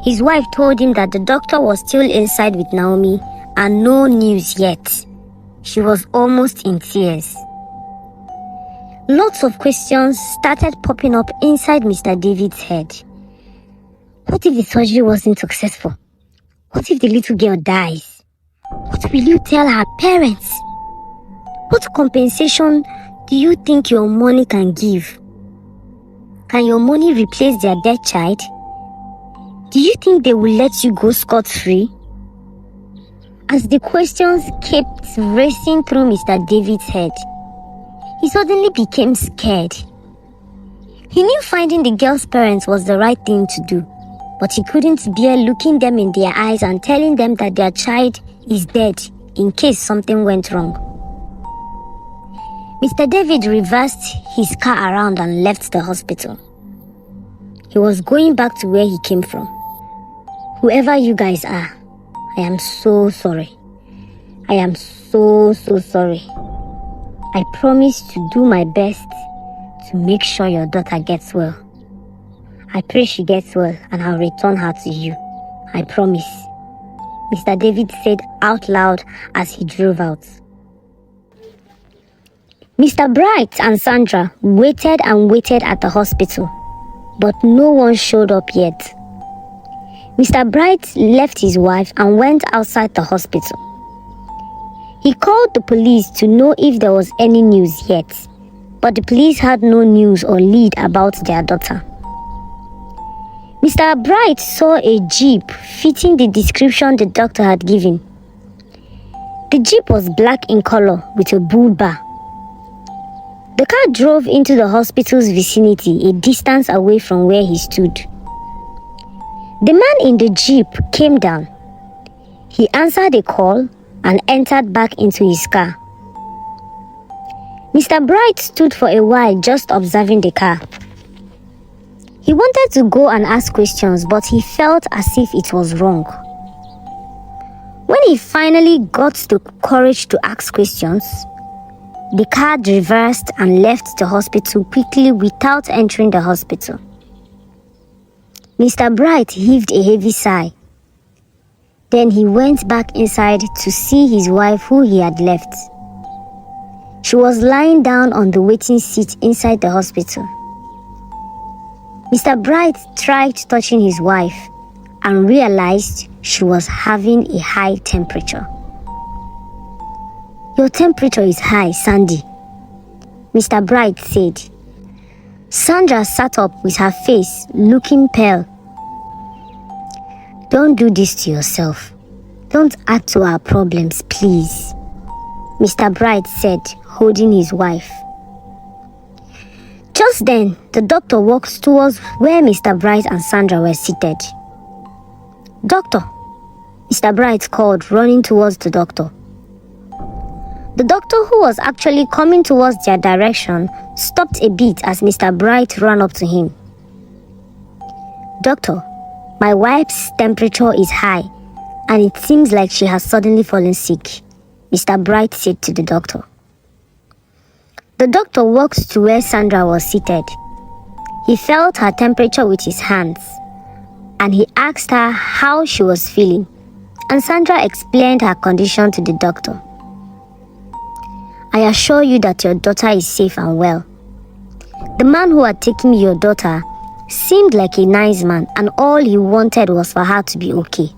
His wife told him that the doctor was still inside with Naomi and no news yet. She was almost in tears. Lots of questions started popping up inside Mr. David's head. What if the surgery wasn't successful? What if the little girl dies? What will you tell her parents? What compensation do you think your money can give? Can your money replace their dead child? Do you think they will let you go scot-free? As the questions kept racing through Mr. David's head, he suddenly became scared. He knew finding the girl's parents was the right thing to do, but he couldn't bear looking them in their eyes and telling them that their child is dead in case something went wrong. Mr. David reversed his car around and left the hospital. He was going back to where he came from. Whoever you guys are, I am so sorry. I am so sorry. I promise to do my best to make sure your daughter gets well. I pray she gets well and I'll return her to you. I promise, Mr. David said out loud as he drove out. Mr. Bright and Sandra waited and waited at the hospital, but no one showed up yet. Mr. Bright left his wife and went outside the hospital. He called the police to know if there was any news yet, but the police had no news or lead about their daughter. Mr. Bright saw a jeep fitting the description the doctor had given. The jeep was black in color with a bull bar. The car drove into the hospital's vicinity, a distance away from where he stood. The man in the jeep came down. He answered a call and entered back into his car. Mr. Bright stood for a while just observing the car. He wanted to go and ask questions, but he felt as if it was wrong. When he finally got the courage to ask questions, the car reversed and left the hospital quickly without entering the hospital. Mr. Bright heaved a heavy sigh. Then he went back inside to see his wife who he had left. She was lying down on the waiting seat inside the hospital. Mr. Bright tried touching his wife and realized she was having a high temperature. "Your temperature is high, Sandy," Mr. Bright said. Sandra sat up with her face looking pale. "Don't do this to yourself. Don't add to our problems, please," Mr. Bright said, holding his wife. Just then, the doctor walked towards where Mr. Bright and Sandra were seated. "Doctor," Mr. Bright called, running towards the doctor. The doctor, who was actually coming towards their direction, stopped a bit as Mr. Bright ran up to him. "Doctor, my wife's temperature is high, and it seems like she has suddenly fallen sick," Mr. Bright said to the doctor. The doctor walked to where Sandra was seated. He felt her temperature with his hands, and he asked her how she was feeling, and Sandra explained her condition to the doctor. "I assure you that your daughter is safe and well. The man who had taken your daughter seemed like a nice man, and all he wanted was for her to be okay.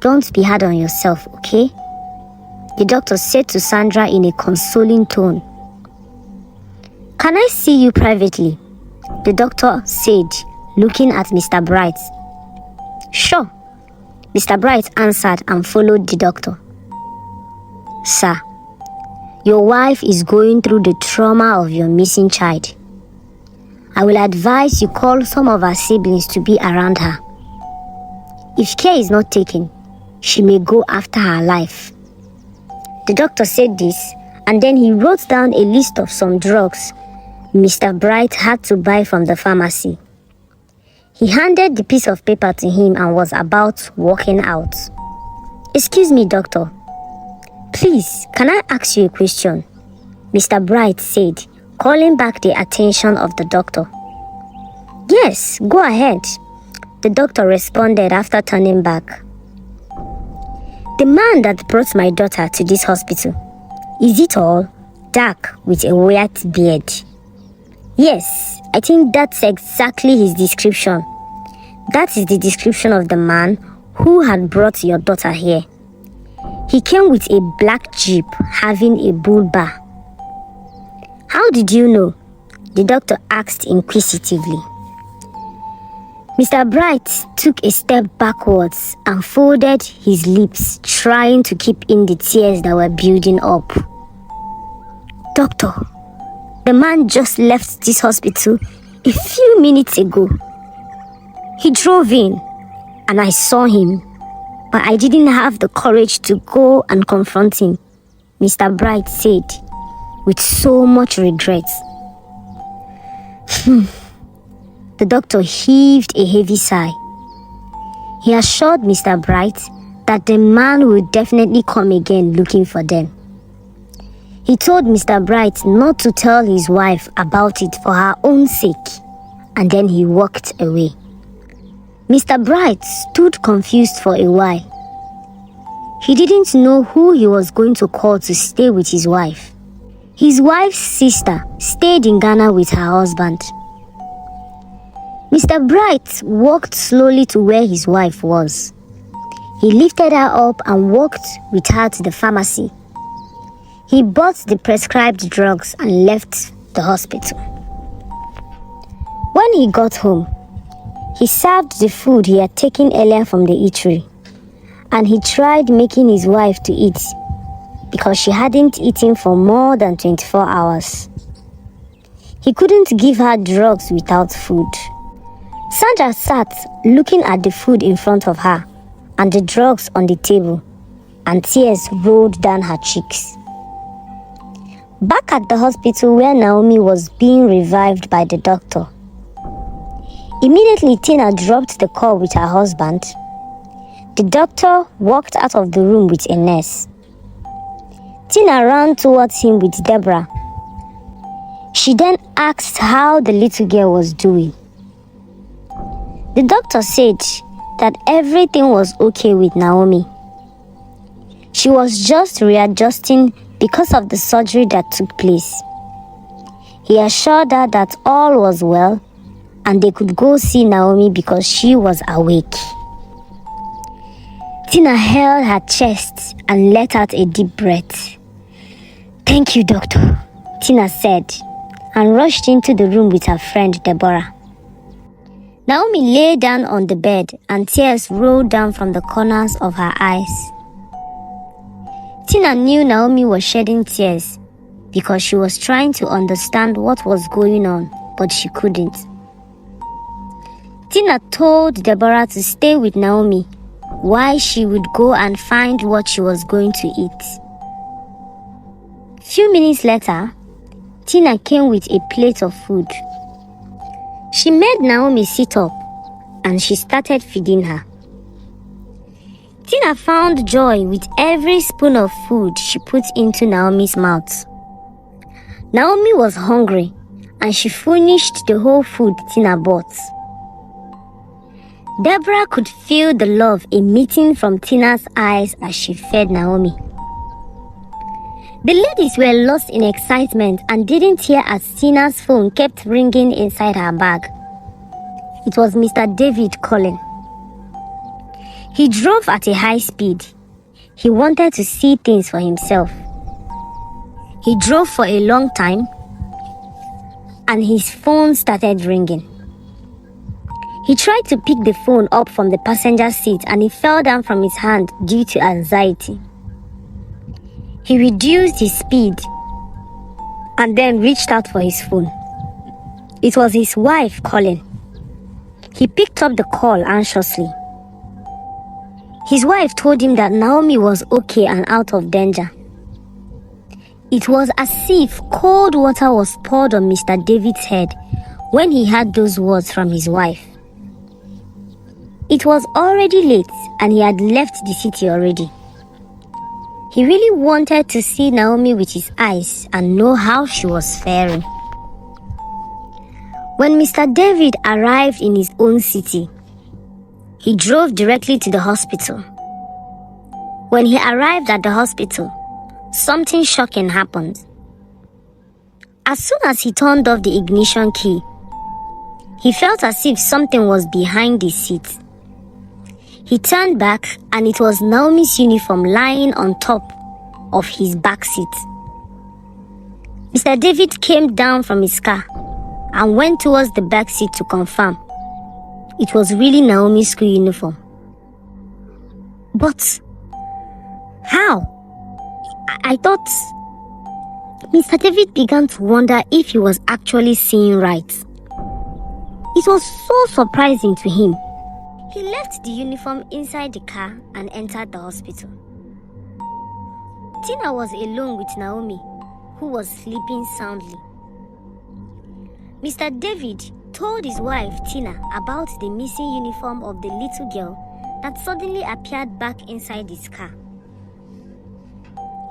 Don't be hard on yourself, okay?" the doctor said to Sandra in a consoling tone. "Can I see you privately?" the doctor said, looking at Mr. Bright. "Sure," Mr. Bright answered and followed the doctor. "Sir, your wife is going through the trauma of your missing child. I will advise you call some of her siblings to be around her. If care is not taken, she may go after her life." The doctor said this, and then he wrote down a list of some drugs Mr. Bright had to buy from the pharmacy. He handed the piece of paper to him and was about walking out. "Excuse me, doctor. Please, can I ask you a question?" Mr. Bright said, calling back the attention of the doctor. "Yes, go ahead," the doctor responded after turning back. "The man that brought my daughter to this hospital, is it all dark with a white beard?" "Yes, I think that's exactly his description. That is the description of the man who had brought your daughter here. He came with a black jeep having a bull bar." "How did you know?" the doctor asked inquisitively. Mr. Bright took a step backwards and folded his lips, trying to keep in the tears that were building up. "Doctor, the man just left this hospital a few minutes ago. He drove in, and I saw him, but I didn't have the courage to go and confront him," Mr. Bright said, with so much regret. The doctor heaved a heavy sigh. He assured Mr. Bright that the man would definitely come again looking for them. He told Mr. Bright not to tell his wife about it for her own sake, and then he walked away. Mr. Bright stood confused for a while. He didn't know who he was going to call to stay with his wife. His wife's sister stayed in Ghana with her husband. Mr. Bright walked slowly to where his wife was. He lifted her up and walked with her to the pharmacy. He bought the prescribed drugs and left the hospital. When he got home, he served the food he had taken earlier from the eatery, and he tried making his wife to eat, because she hadn't eaten for more than 24 hours. He couldn't give her drugs without food. Sandra sat looking at the food in front of her and the drugs on the table, and tears rolled down her cheeks. Back at the hospital where Naomi was being revived by the doctor, immediately Tina dropped the call with her husband. The doctor walked out of the room with a nurse. Tina ran towards him with Deborah. She then asked how the little girl was doing. The doctor said that everything was okay with Naomi. She was just readjusting because of the surgery that took place. He assured her that all was well and they could go see Naomi because she was awake. Tina held her chest and let out a deep breath. "Thank you, doctor," Tina said, and rushed into the room with her friend Deborah. Naomi lay down on the bed and tears rolled down from the corners of her eyes. Tina knew Naomi was shedding tears because she was trying to understand what was going on, but she couldn't. Tina told Deborah to stay with Naomi while she would go and find what she was going to eat. Few minutes later, Tina came with a plate of food. She made Naomi sit up and she started feeding her. Tina found joy with every spoon of food she put into Naomi's mouth. Naomi was hungry and she finished the whole food Tina bought. Deborah could feel the love emitting from Tina's eyes as she fed Naomi. The ladies were lost in excitement and didn't hear as Tina's phone kept ringing inside her bag. It was Mr. David calling. He drove at a high speed. He wanted to see things for himself. He drove for a long time and his phone started ringing. He tried to pick the phone up from the passenger seat and it fell down from his hand due to anxiety. He reduced his speed and then reached out for his phone. It was his wife calling. He picked up the call anxiously. His wife told him that Naomi was okay and out of danger. It was as if cold water was poured on Mr. David's head when he heard those words from his wife. It was already late and he had left the city already. He really wanted to see Naomi with his eyes and know how she was faring. When Mr. David arrived in his own city, he drove directly to the hospital. When he arrived at the hospital, something shocking happened. As soon as he turned off the ignition key, he felt as if something was behind his seat. He turned back and it was Naomi's uniform lying on top of his back seat. Mr. David came down from his car and went towards the back seat to confirm. It was really Naomi's school uniform. But how? I thought... Mr. David began to wonder if he was actually seeing right. It was so surprising to him. He left the uniform inside the car and entered the hospital. Tina was alone with Naomi, who was sleeping soundly. Mr. David told his wife Tina about the missing uniform of the little girl that suddenly appeared back inside his car.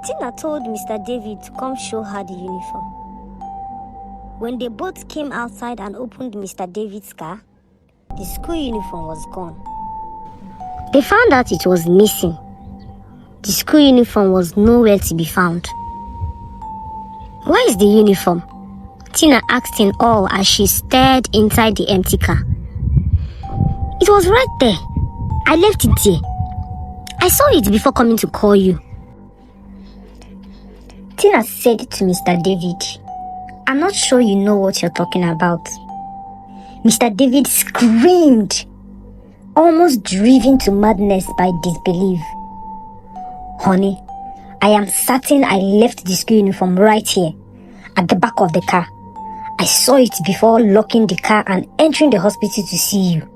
Tina told Mr. David to come show her the uniform. When they both came outside and opened Mr. David's car, the school uniform was gone. They found out it was missing. The school uniform was nowhere to be found. "Where is the uniform?" Tina asked in awe as she stared inside the empty car. "It was right there. I left it there. I saw it before coming to call you." Tina said to Mr. David, "I'm not sure you know what you're talking about." Mr. David screamed, almost driven to madness by disbelief. "Honey, I am certain I left the school uniform right here, at the back of the car. I saw it before locking the car and entering the hospital to see you.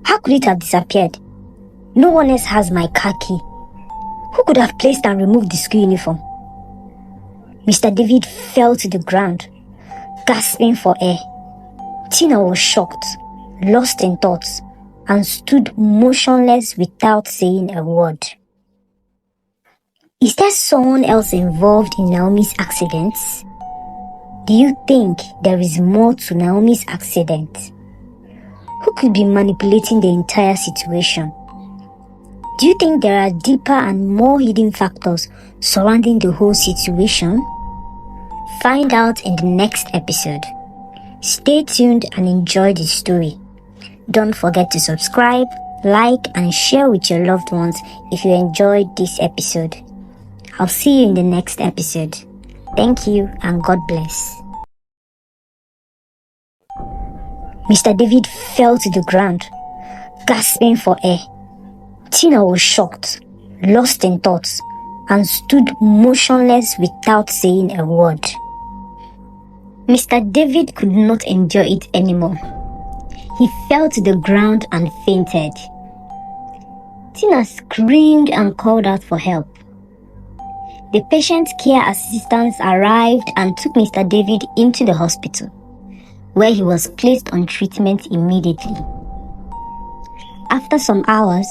How could it have disappeared? No one else has my car key. Who could have placed and removed the school uniform? Mr. David fell to the ground, gasping for air. Tina was shocked, lost in thoughts, and stood motionless without saying a word. Is there someone else involved in Naomi's accidents? Do you think there is more to Naomi's accident? Who could be manipulating the entire situation? Do you think there are deeper and more hidden factors surrounding the whole situation? Find out in the next episode. Stay tuned and enjoy the story. Don't forget to subscribe, like, and share with your loved ones if you enjoyed this episode. I'll see you in the next episode. Thank you and God bless. Mr. David fell to the ground, gasping for air. Tina was shocked, lost in thoughts, and stood motionless without saying a word. Mr. David could not endure it anymore. He fell to the ground and fainted. Tina screamed and called out for help. The patient care assistants arrived and took Mr. David into the hospital, where he was placed on treatment immediately. After some hours,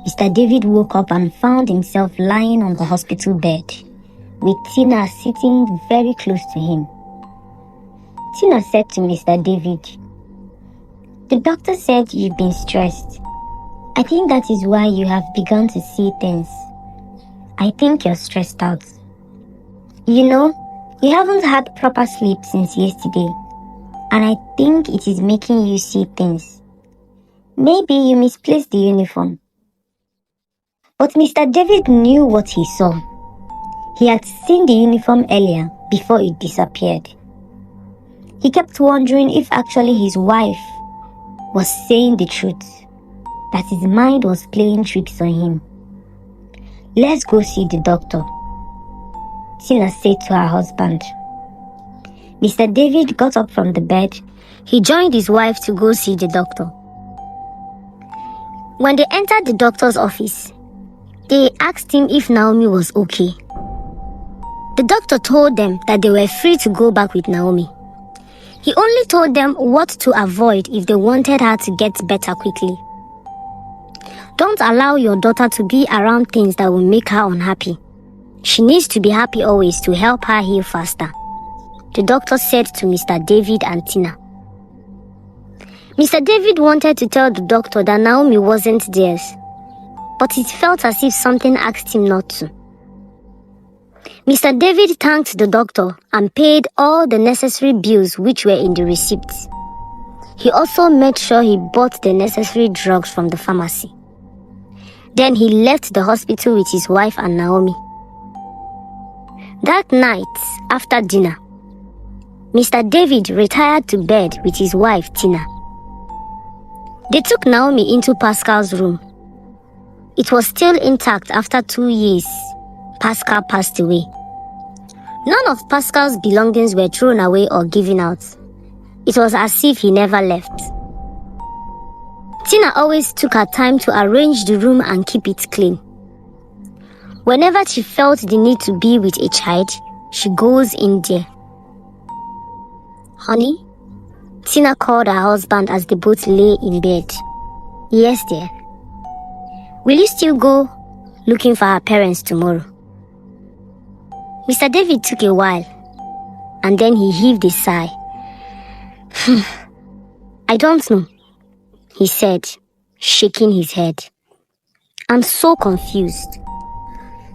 Mr. David woke up and found himself lying on the hospital bed, with Tina sitting very close to him. Tina said to Mr. David, "The doctor said you've been stressed. I think that is why you have begun to see things. I think you're stressed out. You know, you haven't had proper sleep since yesterday, and I think it is making you see things. Maybe you misplaced the uniform." But Mr. David knew what he saw. He had seen the uniform earlier before it disappeared. He kept wondering if actually his wife was saying the truth, that his mind was playing tricks on him. "Let's go see the doctor," Tina said to her husband. Mr. David got up from the bed. He joined his wife to go see the doctor. When they entered the doctor's office, they asked him if Naomi was okay. The doctor told them that they were free to go back with Naomi. He only told them what to avoid if they wanted her to get better quickly. Don't allow your daughter to be around things that will make her unhappy. She needs to be happy always to help her heal faster, the doctor said to Mr. David and Tina. Mr. David wanted to tell the doctor that Naomi wasn't theirs, but it felt as if something asked him not to. Mr. David thanked the doctor and paid all the necessary bills which were in the receipts. He also made sure he bought the necessary drugs from the pharmacy. Then he left the hospital with his wife and Naomi. That night, after dinner, Mr. David retired to bed with his wife, Tina. They took Naomi into Pascal's room. It was still intact after 2 years. Pascal passed away. None of Pascal's belongings were thrown away or given out. It was as if he never left. Tina always took her time to arrange the room and keep it clean. Whenever she felt the need to be with a child, she goes in there. "Honey?" Tina called her husband as they both lay in bed. "Yes, dear." "Will you still go looking for her parents tomorrow?" Mr. David took a while, and then he heaved a sigh. "I don't know," he said, shaking his head. "I'm so confused.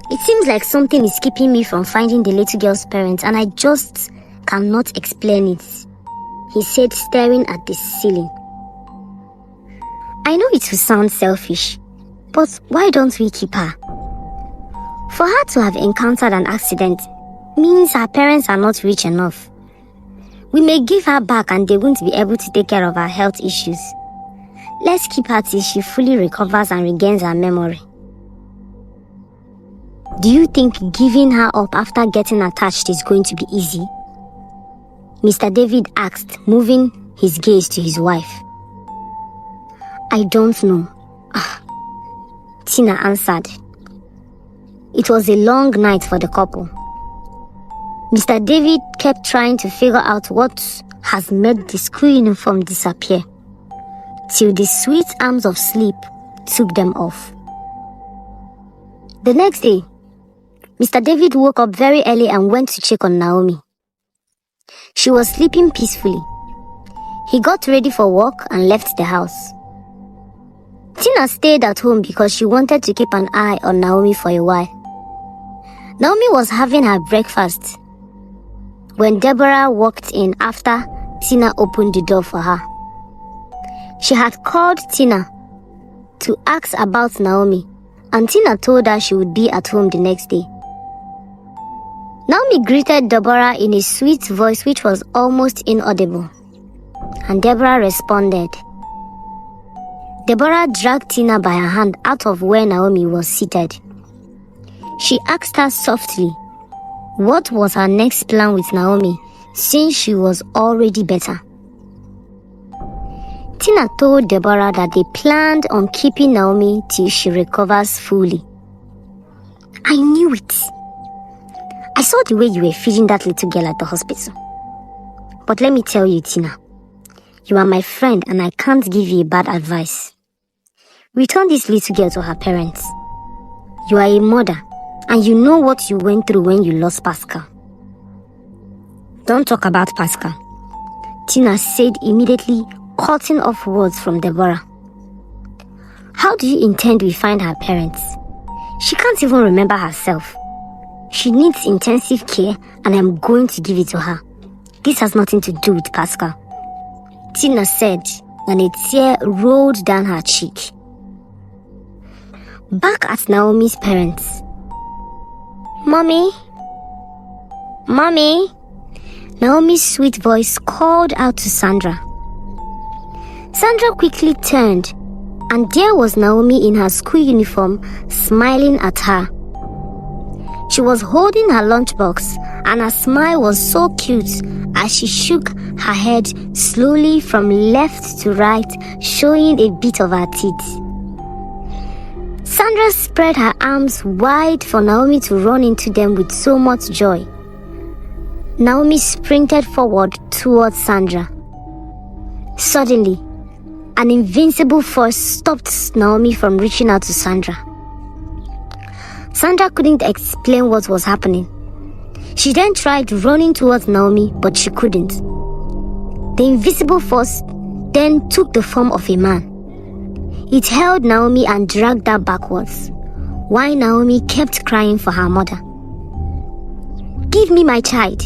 It seems like something is keeping me from finding the little girl's parents, and I just cannot explain it," he said, staring at the ceiling. "I know it will sound selfish, but why don't we keep her? For her to have encountered an accident means her parents are not rich enough. We may give her back and they won't be able to take care of her health issues. Let's keep her till she fully recovers and regains her memory." Do you think giving her up after getting attached is going to be easy? Mr. David asked, moving his gaze to his wife. I don't know. Tina answered. It was a long night for the couple. Mr. David kept trying to figure out what has made the school uniform disappear, till the sweet arms of sleep took them off. The next day, Mr. David woke up very early and went to check on Naomi. She was sleeping peacefully. He got ready for work and left the house. Tina stayed at home because she wanted to keep an eye on Naomi for a while. Naomi was having her breakfast when Deborah walked in after Tina opened the door for her. She had called Tina to ask about Naomi, and Tina told her she would be at home the next day. Naomi greeted Deborah in a sweet voice which was almost inaudible, and Deborah responded. Deborah dragged Tina by her hand out of where Naomi was seated. She asked her softly what was her next plan with Naomi, since she was already better. Tina told Deborah that they planned on keeping Naomi till she recovers fully. I knew it. I saw the way you were feeding that little girl at the hospital. But let me tell you, Tina, you are my friend and I can't give you bad advice. Return this little girl to her parents. You are a mother and you know what you went through when you lost Pascal. Don't talk about Pascal, Tina said immediately, cutting off words from Deborah. How do you intend we find her parents? She can't even remember herself. She needs intensive care and I'm going to give it to her. This has nothing to do with Pascal, Tina said, and a tear rolled down her cheek. Back at Naomi's parents. Mommy? Mommy? Naomi's sweet voice called out to Sandra. Sandra quickly turned, and there was Naomi in her school uniform, smiling at her. She was holding her lunchbox, and her smile was so cute as she shook her head slowly from left to right, showing a bit of her teeth. Sandra spread her arms wide for Naomi to run into them with so much joy. Naomi sprinted forward towards Sandra. Suddenly, an invincible force stopped Naomi from reaching out to Sandra. Sandra couldn't explain what was happening. She then tried running towards Naomi, but she couldn't. The invisible force then took the form of a man. It held Naomi and dragged her backwards, while Naomi kept crying for her mother. Give me my child.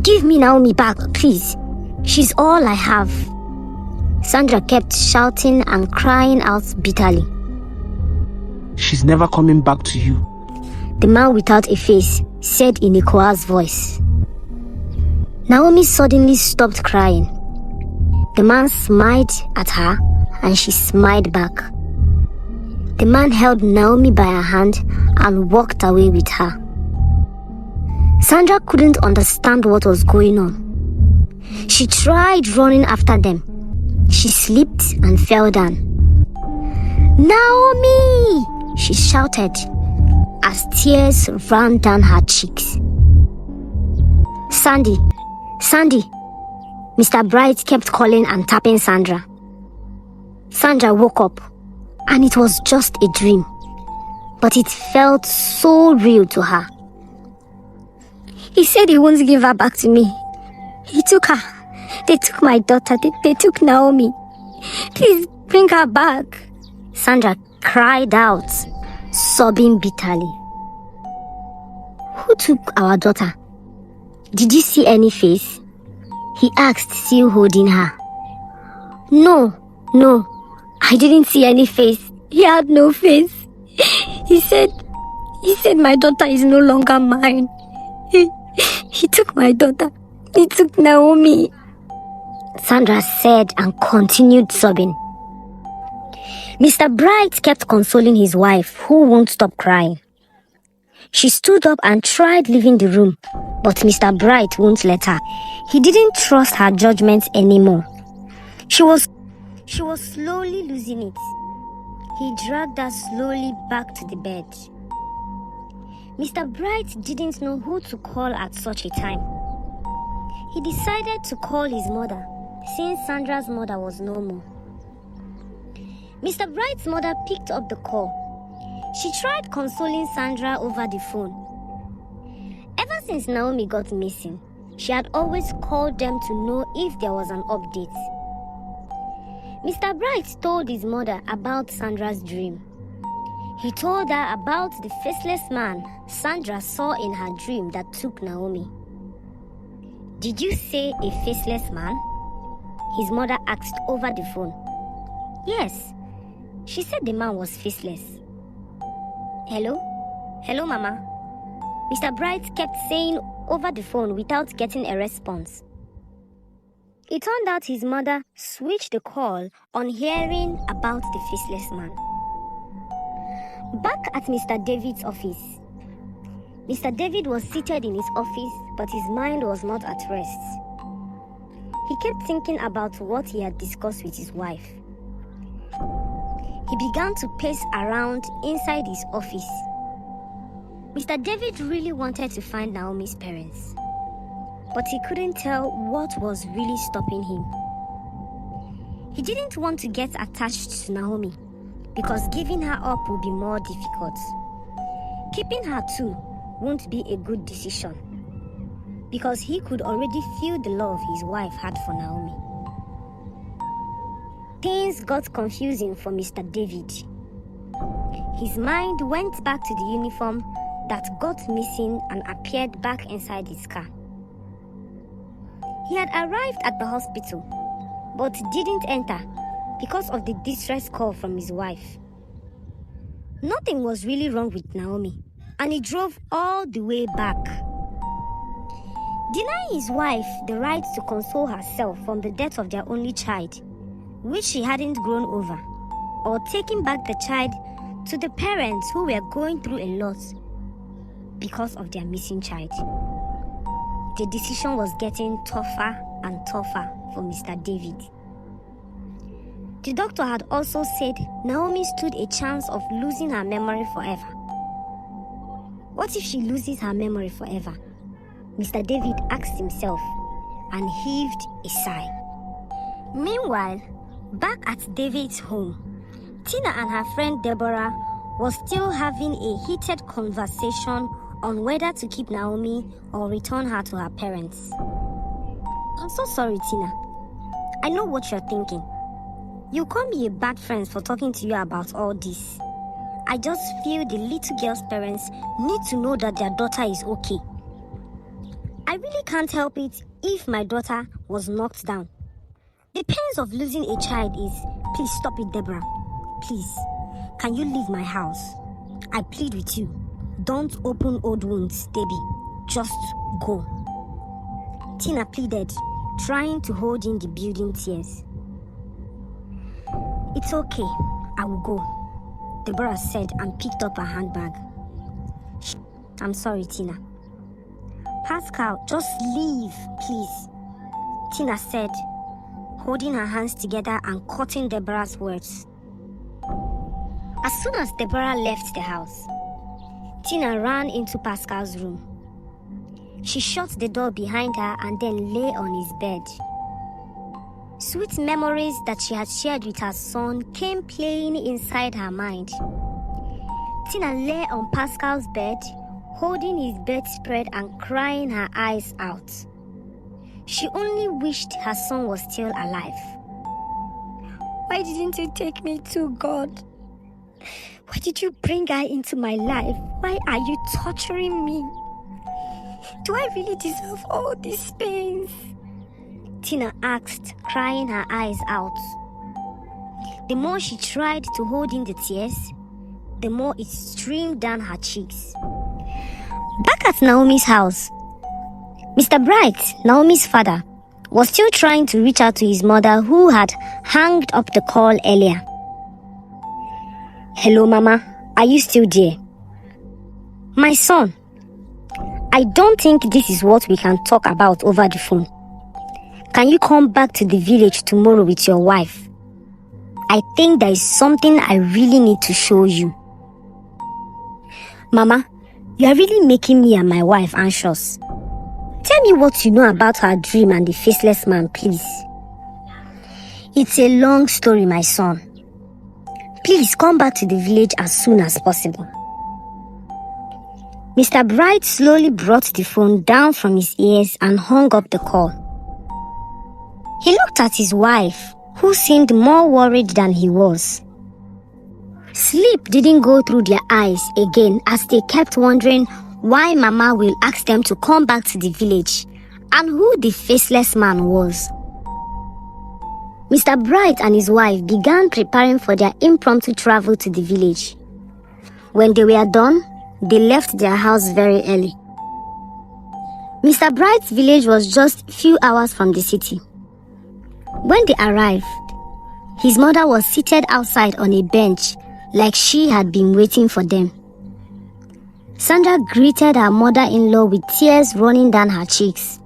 Give me Naomi back, please. She's all I have. Sandra kept shouting and crying out bitterly. She's never coming back to you, the man without a face said in a coarse voice. Naomi suddenly stopped crying. The man smiled at her and she smiled back. The man held Naomi by her hand and walked away with her. Sandra couldn't understand what was going on. She tried running after them. She slipped and fell down. Naomi! She shouted as tears ran down her cheeks. Sandy! Sandy! Mr. Bright kept calling and tapping Sandra. Sandra woke up, and it was just a dream, but it felt so real to her. He said he won't give her back to me. He took her. They took my daughter. They took Naomi. Please bring her back. Sandra cried out, sobbing bitterly. Who took our daughter? Did you see any face? He asked, still holding her. No, I didn't see any face. He had no face. He said my daughter is no longer mine. He took my daughter. He took Naomi. Sandra said and continued sobbing. Mr. Bright kept consoling his wife, who won't stop crying. She stood up and tried leaving the room, but Mr. Bright won't let her. He didn't trust her judgment anymore. She was slowly losing it. He dragged her slowly back to the bed. Mr. Bright didn't know who to call at such a time. He decided to call his mother, since Sandra's mother was no more. Mr. Bright's mother picked up the call. She tried consoling Sandra over the phone. Ever since Naomi got missing, she had always called them to know if there was an update. Mr. Bright told his mother about Sandra's dream. He told her about the faceless man Sandra saw in her dream that took Naomi. "Did you say a faceless man?" his mother asked over the phone. "Yes, she said the man was faceless." "Hello? Hello, Mama?" Mr. Bright kept saying over the phone without getting a response. It turned out his mother switched the call on hearing about the faceless man. Back at Mr. David's office, Mr. David was seated in his office, but his mind was not at rest. He kept thinking about what he had discussed with his wife. He began to pace around inside his office. Mr. David really wanted to find Naomi's parents, but he couldn't tell what was really stopping him. He didn't want to get attached to Naomi because giving her up would be more difficult. Keeping her too won't be a good decision because he could already feel the love his wife had for Naomi. Things got confusing for Mr. David. His mind went back to the uniform that got missing and appeared back inside his car. He had arrived at the hospital, but didn't enter because of the distress call from his wife. Nothing was really wrong with Naomi, and he drove all the way back. Denying his wife the right to console herself from the death of their only child, which she hadn't grown over, or taking back the child to the parents who were going through a lot because of their missing child. The decision was getting tougher and tougher for Mr. David. The doctor had also said Naomi stood a chance of losing her memory forever. What if she loses her memory forever? Mr. David asked himself and heaved a sigh. Meanwhile, back at David's home, Tina and her friend Deborah was still having a heated conversation on whether to keep Naomi or return her to her parents. "I'm so sorry, Tina. I know what you're thinking. You call me a bad friend for talking to you about all this. I just feel the little girl's parents need to know that their daughter is okay. I really can't help it if my daughter was knocked down. The pains of losing a child is..." "Please stop it, Deborah. Please. Can you leave my house? I plead with you. Don't open old wounds, Debbie. Just go." Tina pleaded, trying to hold in the building tears. "It's okay. I will go," Deborah said and picked up her handbag. "I'm sorry, Tina." "Pascal, just leave, please," Tina said, holding her hands together and cutting Deborah's words. As soon as Deborah left the house, Tina ran into Pascal's room. She shut the door behind her and then lay on his bed. Sweet memories that she had shared with her son came playing inside her mind. Tina lay on Pascal's bed, holding his bedspread and crying her eyes out. She only wished her son was still alive. "Why didn't you take me too, God? Why did you bring her into my life? Why are you torturing me? Do I really deserve all these pains?" Tina asked, crying her eyes out. The more she tried to hold in the tears, the more it streamed down her cheeks. Back at Naomi's house, Mr. Bright, Naomi's father, was still trying to reach out to his mother, who had hanged up the call earlier. "Hello, Mama. Are you still there?" My son, I don't think this is what we can talk about over the phone. Can you come back to the village tomorrow with your wife? I think there is something I really need to show you. Mama, you are really making me and my wife anxious. Tell me what you know about her dream and the faceless man, please. It's a long story, my son. Please come back to the village as soon as possible. Mr. Bright slowly brought the phone down from his ears and hung up the call. He looked at his wife, who seemed more worried than he was. Sleep didn't go through their eyes again as they kept wondering why Mama will ask them to come back to the village and who the faceless man was. Mr. Bright and his wife began preparing for their impromptu travel to the village. When they were done, they left their house very early. Mr. Bright's village was just a few hours from the city. When they arrived, his mother was seated outside on a bench like she had been waiting for them. Sandra greeted her mother-in-law with tears running down her cheeks.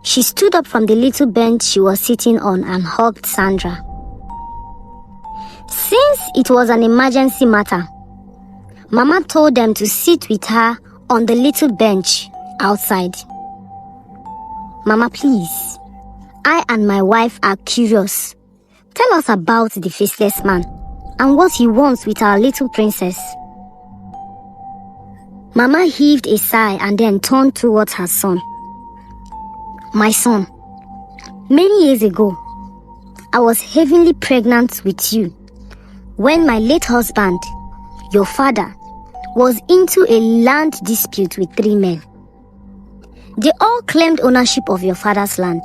She stood up from the little bench she was sitting on and hugged Sandra. Since it was an emergency matter, Mama told them to sit with her on the little bench outside. Mama, please, I and my wife are curious. Tell us about the faceless man and what he wants with our little princess. Mama heaved a sigh and then turned towards her son. My son, many years ago, I was heavily pregnant with you when my late husband, your father, was into a land dispute with 3 men. They all claimed ownership of your father's land.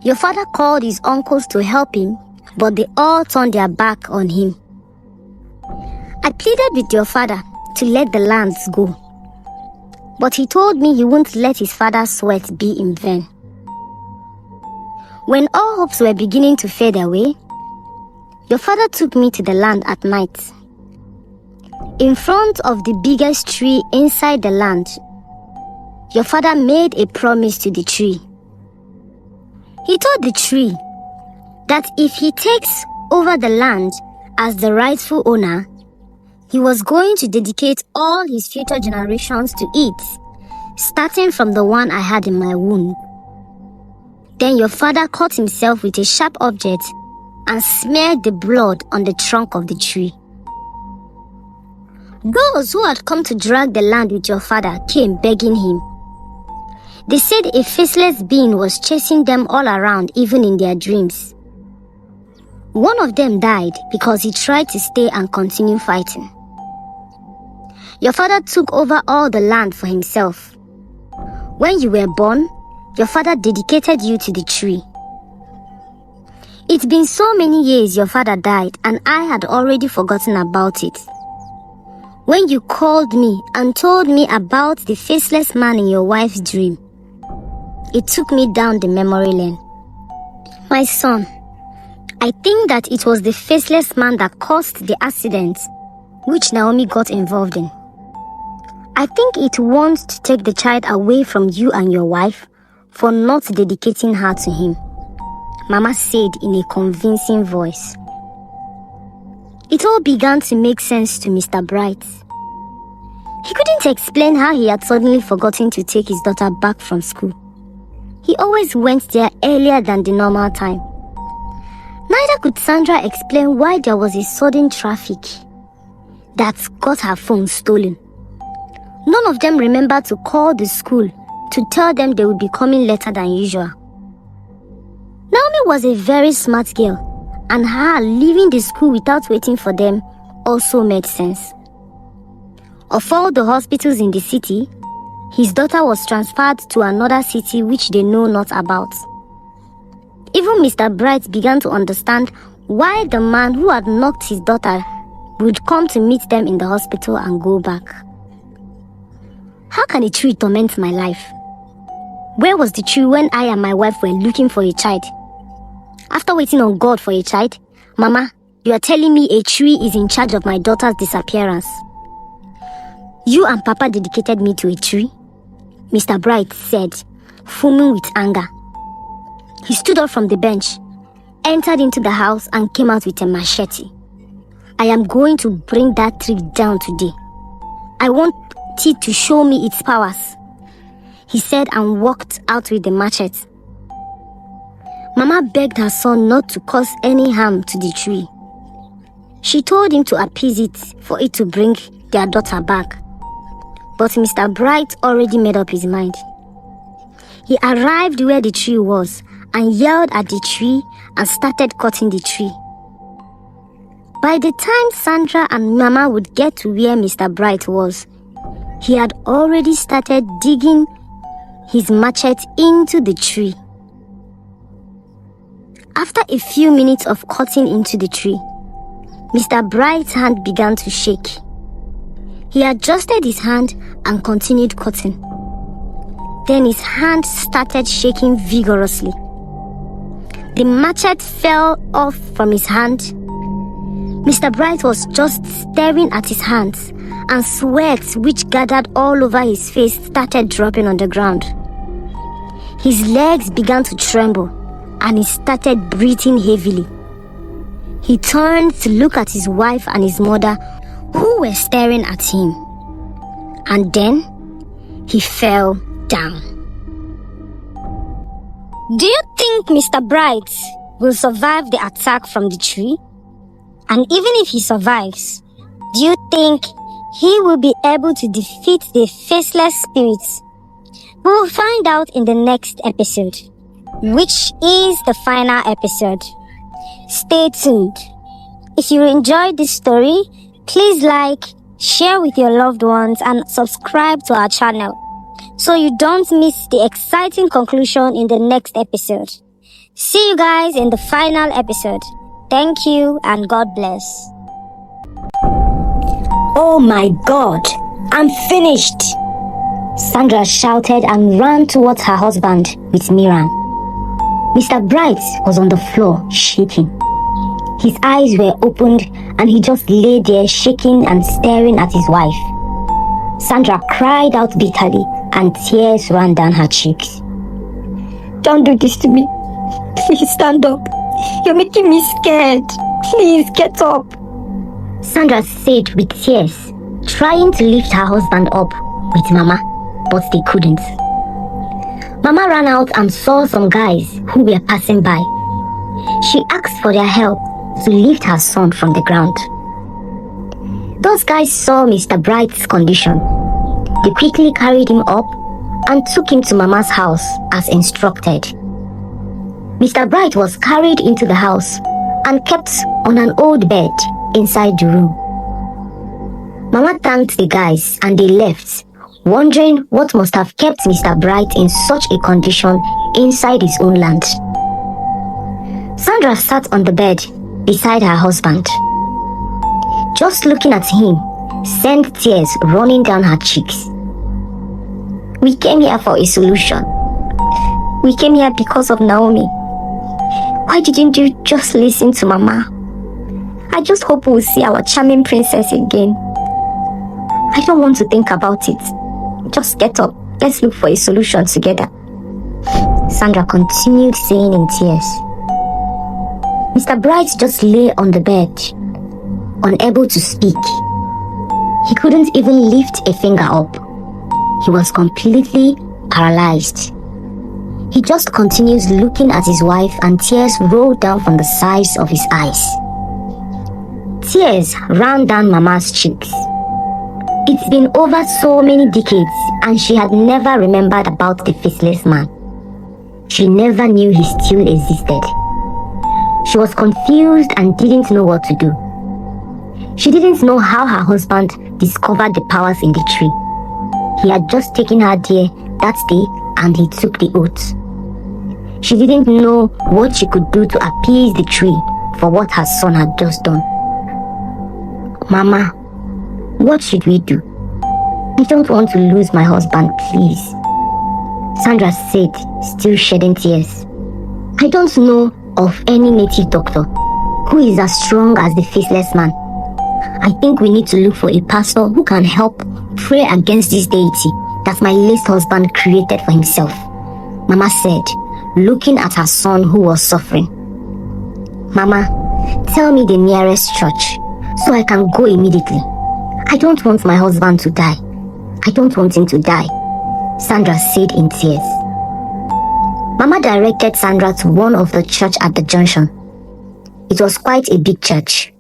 Your father called his uncles to help him, but they all turned their back on him. I pleaded with your father to let the lands go, but he told me he wouldn't let his father's sweat be in vain. When all hopes were beginning to fade away, your father took me to the land at night. In front of the biggest tree inside the land, your father made a promise to the tree. He told the tree that if he takes over the land as the rightful owner, he was going to dedicate all his future generations to it, starting from the one I had in my womb. Then your father cut himself with a sharp object and smeared the blood on the trunk of the tree. Those who had come to drag the land with your father came begging him. They said a faceless being was chasing them all around, even in their dreams. One of them died because he tried to stay and continue fighting. Your father took over all the land for himself. When you were born, your father dedicated you to the tree. It's been so many years your father died, and I had already forgotten about it. When you called me and told me about the faceless man in your wife's dream, it took me down the memory lane. My son, I think that it was the faceless man that caused the accident which Naomi got involved in. I think it wants to take the child away from you and your wife for not dedicating her to him, Mama said in a convincing voice. It all began to make sense to Mr. Bright. He couldn't explain how he had suddenly forgotten to take his daughter back from school. He always went there earlier than the normal time. Neither could Sandra explain why there was a sudden traffic that got her phone stolen. None of them remembered to call the school to tell them they would be coming later than usual. Naomi was a very smart girl, and her leaving the school without waiting for them also made sense. Of all the hospitals in the city, his daughter was transferred to another city which they know not about. Even Mr. Bright began to understand why the man who had knocked his daughter would come to meet them in the hospital and go back. How can a tree torment my life? Where was the tree when I and my wife were looking for a child? After waiting on God for a child, Mama, you are telling me a tree is in charge of my daughter's disappearance. "You and Papa dedicated me to a tree?" Mr. Bright said, fuming with anger. He stood up from the bench, entered into the house, and came out with a machete. "I am going to bring that tree down today. I want it to show me its powers," he said, and walked out with the machete. Mama begged her son not to cause any harm to the tree. She told him to appease it for it to bring their daughter back. But Mr. Bright already made up his mind. He arrived where the tree was and yelled at the tree and started cutting the tree. By the time Sandra and Mama would get to where Mr. Bright was, he had already started digging his machete into the tree. After a few minutes of cutting into the tree, Mr. Bright's hand began to shake. He adjusted his hand and continued cutting. Then his hand started shaking vigorously. The machete fell off from his hand. Mr. Bright was just staring at his hands, and sweat, which gathered all over his face, started dropping on the ground. His legs began to tremble, and he started breathing heavily. He turned to look at his wife and his mother, who were staring at him. And then he fell down. Do you think Mr. Bright will survive the attack from the tree? And even if he survives, do you think he will be able to defeat the faceless spirits? We will find out in the next episode, which is the final episode. Stay tuned. If you enjoyed this story, please like, share with your loved ones, and subscribe to our channel so you don't miss the exciting conclusion in the next episode. See you guys in the final episode. Thank you and God bless. Oh my God, I'm finished! Sandra shouted and ran towards her husband with Miran. Mr. Bright was on the floor, shaking. His eyes were opened and he just lay there shaking and staring at his wife. Sandra cried out bitterly and tears ran down her cheeks. Don't do this to me. Please stand up. You're making me scared. Please get up. Sandra said with tears, trying to lift her husband up with Mama, but they couldn't. Mama ran out and saw some guys who were passing by. She asked for their help to lift her son from the ground. Those guys saw Mr. Bright's condition. They quickly carried him up and took him to Mama's house as instructed. Mr. Bright was carried into the house and kept on an old bed inside the room. Mama thanked the guys and they left, wondering what must have kept Mr. Bright in such a condition inside his own land. Sandra sat on the bed beside her husband. Just looking at him sent tears running down her cheeks. We came here for a solution. We came here because of Naomi. Why didn't you just listen to Mama? I just hope we'll see our charming princess again. I don't want to think about it. Just get up. Let's look for a solution together. Sandra continued saying in tears. Mr. Bright just lay on the bed, unable to speak. He couldn't even lift a finger up. He was completely paralyzed. He just continues looking at his wife and tears rolled down from the sides of his eyes. Tears ran down Mama's cheeks. It's been over so many decades and she had never remembered about the faceless man. She never knew he still existed. She was confused and didn't know what to do. She didn't know how her husband discovered the powers in the tree. He had just taken her there that day and he took the oath. She didn't know what she could do to appease the tree for what her son had just done. Mama, what should we do? I don't want to lose my husband, please. Sandra said, still shedding tears. I don't know of any native doctor who is as strong as the faceless man. I think we need to look for a pastor who can help pray against this deity that my late husband created for himself," Mama said, looking at her son who was suffering. "Mama, tell me the nearest church so I can go immediately. I don't want my husband to die. I don't want him to die," Sandra said in tears. Mama directed Sandra to one of the church at the junction. It was quite a big church.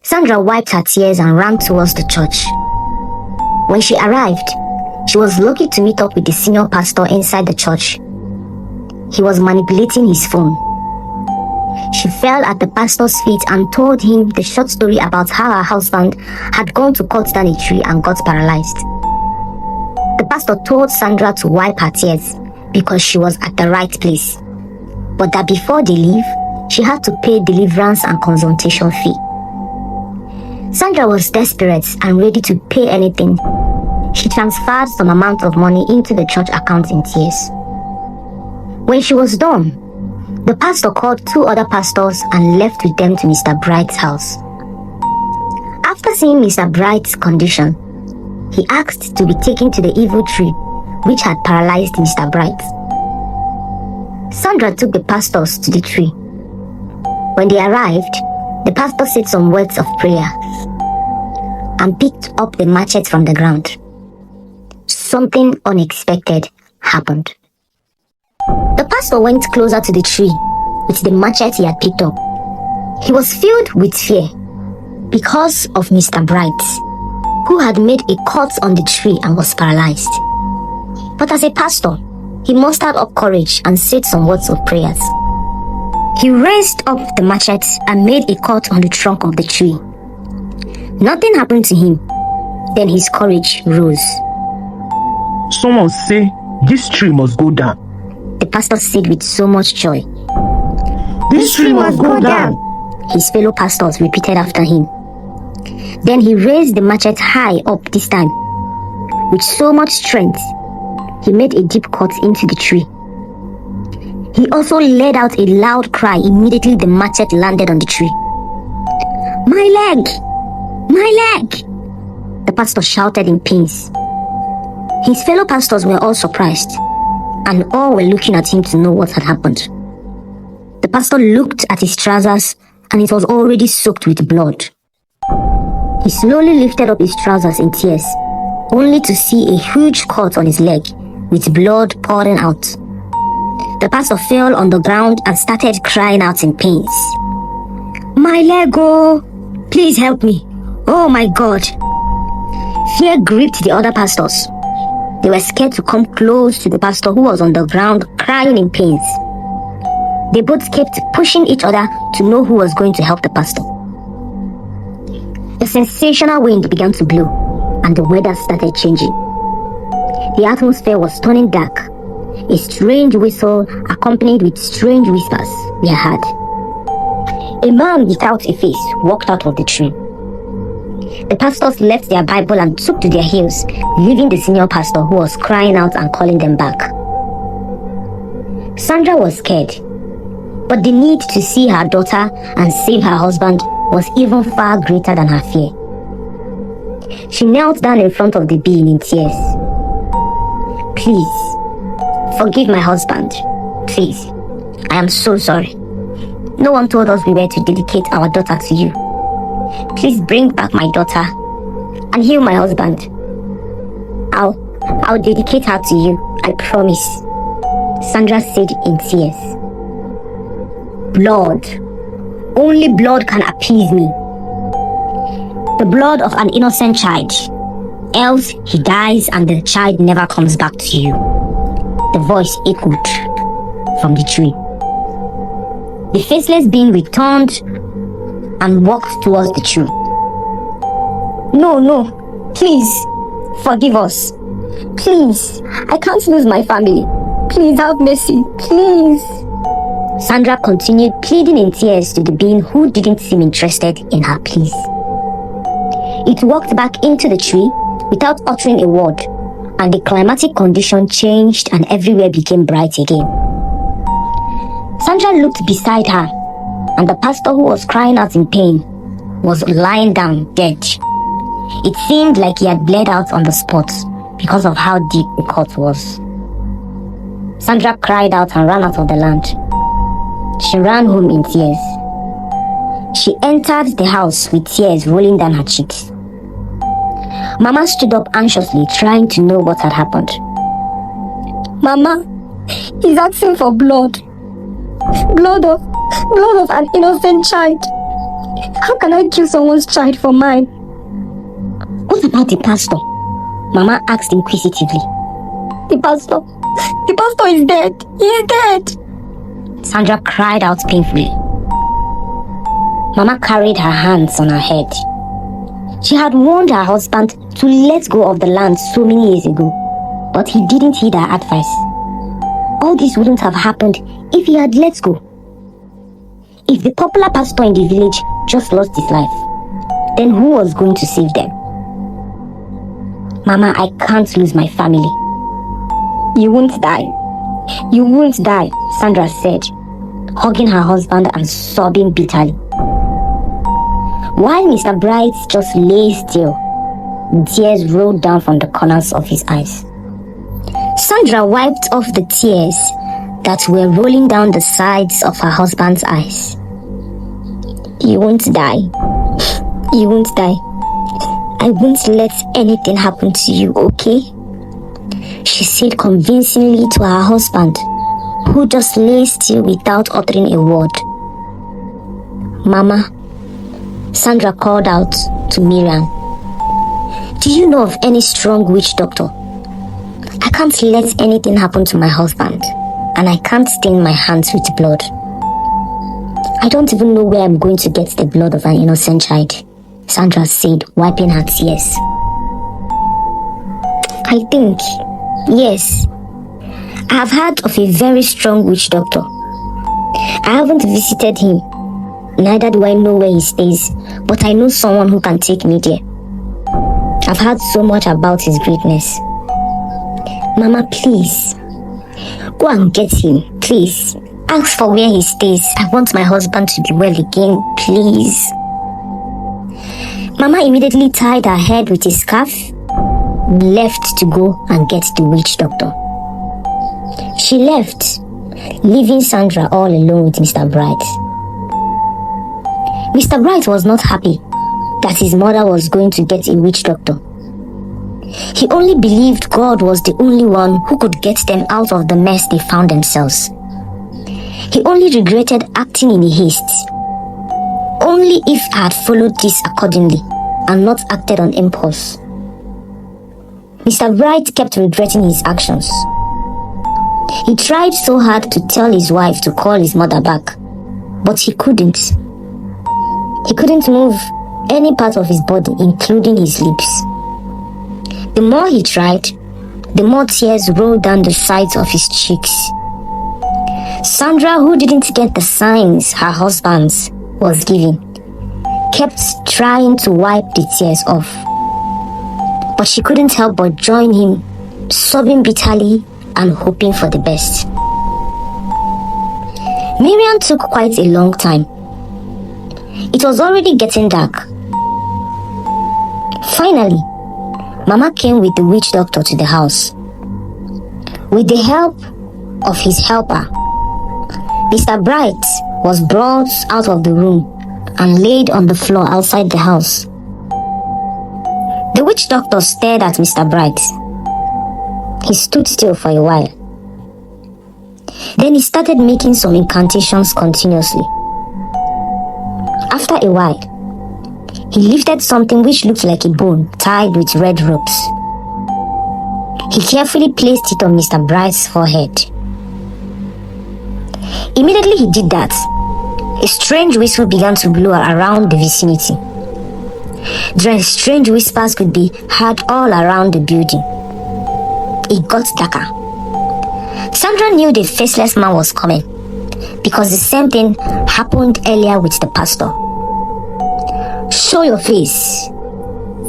Sandra wiped her tears and ran towards the church. When she arrived, she was lucky to meet up with the senior pastor inside the church. He was manipulating his phone. She fell at the pastor's feet and told him the short story about how her husband had gone to cut down a tree and got paralyzed. The pastor told Sandra to wipe her tears because she was at the right place, but that before they leave, she had to pay deliverance and consultation fee. Sandra was desperate and ready to pay anything. She transferred some amount of money into the church account in tears. When she was done, the pastor called 2 other pastors and left with them to Mr. Bright's house. After seeing Mr. Bright's condition, he asked to be taken to the evil tree which had paralyzed Mr. Bright. Sandra took the pastors to the tree. When they arrived, the pastor said some words of prayer and picked up the machete from the ground. Something unexpected happened. The pastor went closer to the tree with the machete he had picked up. He was filled with fear because of Mr. Bright, who had made a cut on the tree and was paralyzed. But as a pastor, he mustered up courage and said some words of prayers. He raised up the machete and made a cut on the trunk of the tree. Nothing happened to him. Then his courage rose. "Someone say this tree must go down," the pastor said with so much joy. "This tree must go down," his fellow pastors repeated after him. Then he raised the machete high up this time. With so much strength, he made a deep cut into the tree. He also let out a loud cry immediately the machete landed on the tree. "My leg! My leg!" the pastor shouted in pains. His fellow pastors were all surprised, and all were looking at him to know what had happened. The pastor looked at his trousers, and it was already soaked with blood. He slowly lifted up his trousers in tears, only to see a huge cut on his leg, with blood pouring out. The pastor fell on the ground and started crying out in pains. "My leg, oh! Please help me! Oh my God!" Fear gripped the other pastors. They were scared to come close to the pastor who was on the ground crying in pains. They both kept pushing each other to know who was going to help the pastor. A sensational wind began to blow, and the weather started changing. The atmosphere was turning dark. A strange whistle accompanied with strange whispers were heard. A man without a face walked out of the tree. The pastors left their Bible and took to their heels, leaving the senior pastor who was crying out and calling them back. Sandra was scared, but the need to see her daughter and save her husband was even far greater than her fear. She knelt down in front of the being in tears. "Please, forgive my husband. Please, I am so sorry. No one told us we were to dedicate our daughter to you. Please bring back my daughter and heal my husband. I'll dedicate her to you, I promise," Sandra said in tears. "Blood. Only blood can appease me. The blood of an innocent child. Else he dies and the child never comes back to you," the voice echoed from the tree. The faceless being returned and walked towards the tree. No, please, forgive us. Please, I can't lose my family. Please have mercy, please." Sandra continued pleading in tears to the being who didn't seem interested in her pleas. It walked back into the tree without uttering a word, and the climatic condition changed and everywhere became bright again. Sandra looked beside her, and the pastor who was crying out in pain was lying down dead. It seemed like he had bled out on the spot because of how deep the cut was. Sandra cried out and ran out of the land. She ran home in tears. She entered the house with tears rolling down her cheeks. Mama stood up anxiously, trying to know what had happened. Mama, he's asking for blood. Blood of an innocent child. How can I kill someone's child for mine? What about the pastor? Mama asked inquisitively. The pastor is dead. He is dead. Sandra cried out painfully. Mama carried her hands on her head. She had warned her husband to let go of the land so many years ago, but he didn't heed her advice. All this wouldn't have happened if he had let go. If the popular pastor in the village just lost his life, then who was going to save them? Mama, I can't lose my family. You won't die. You won't die, Sandra said, hugging her husband and sobbing bitterly. While Mr. Bright just lay still, tears rolled down from the corners of his eyes. Sandra wiped off the tears that were rolling down the sides of her husband's eyes. You won't die. You won't die. I won't let anything happen to you, okay? She said convincingly to her husband, who just lay still without uttering a word. Mama, Sandra called out to Miriam, do you know of any strong witch doctor? I can't let anything happen to my husband, and I can't stain my hands with blood. I don't even know where I'm going to get the blood of an innocent child, Sandra said, wiping her tears. I think, yes, I have heard of a very strong witch doctor. I haven't visited him, neither do I know where he stays, but I know someone who can take me there. I've heard so much about his greatness. Mama, please, go and get him, please. Ask for where he stays. I want my husband to be well again, please. Mama immediately tied her head with a scarf, left to go and get the witch doctor. She left, leaving Sandra all alone with Mr. Bright. Mr. Bright was not happy that his mother was going to get a witch doctor. He only believed God was the only one who could get them out of the mess they found themselves. He only regretted acting in a haste. Only if I had followed this accordingly and not acted on impulse. Mr. Bright kept regretting his actions. He tried so hard to tell his wife to call his mother back, but he couldn't. He couldn't move any part of his body, including his lips. The more he tried, the more tears rolled down the sides of his cheeks. Sandra, who didn't get the signs her husband was giving, kept trying to wipe the tears off. But she couldn't help but join him, sobbing bitterly and hoping for the best. Miriam took quite a long time. It was already getting dark. Finally, Mama came with the witch doctor to the house. With the help of his helper, Mr. Bright was brought out of the room and laid on the floor outside the house. The witch doctor stared at Mr. Bright. He stood still for a while. Then he started making some incantations continuously. After a while, he lifted something which looked like a bone tied with red ropes. He carefully placed it on Mr. Bright's forehead. Immediately he did that, a strange whistle began to blow around the vicinity. The strange whispers could be heard all around the building. It got darker. Sandra knew the faceless man was coming, because the same thing happened earlier with the pastor. Show your face.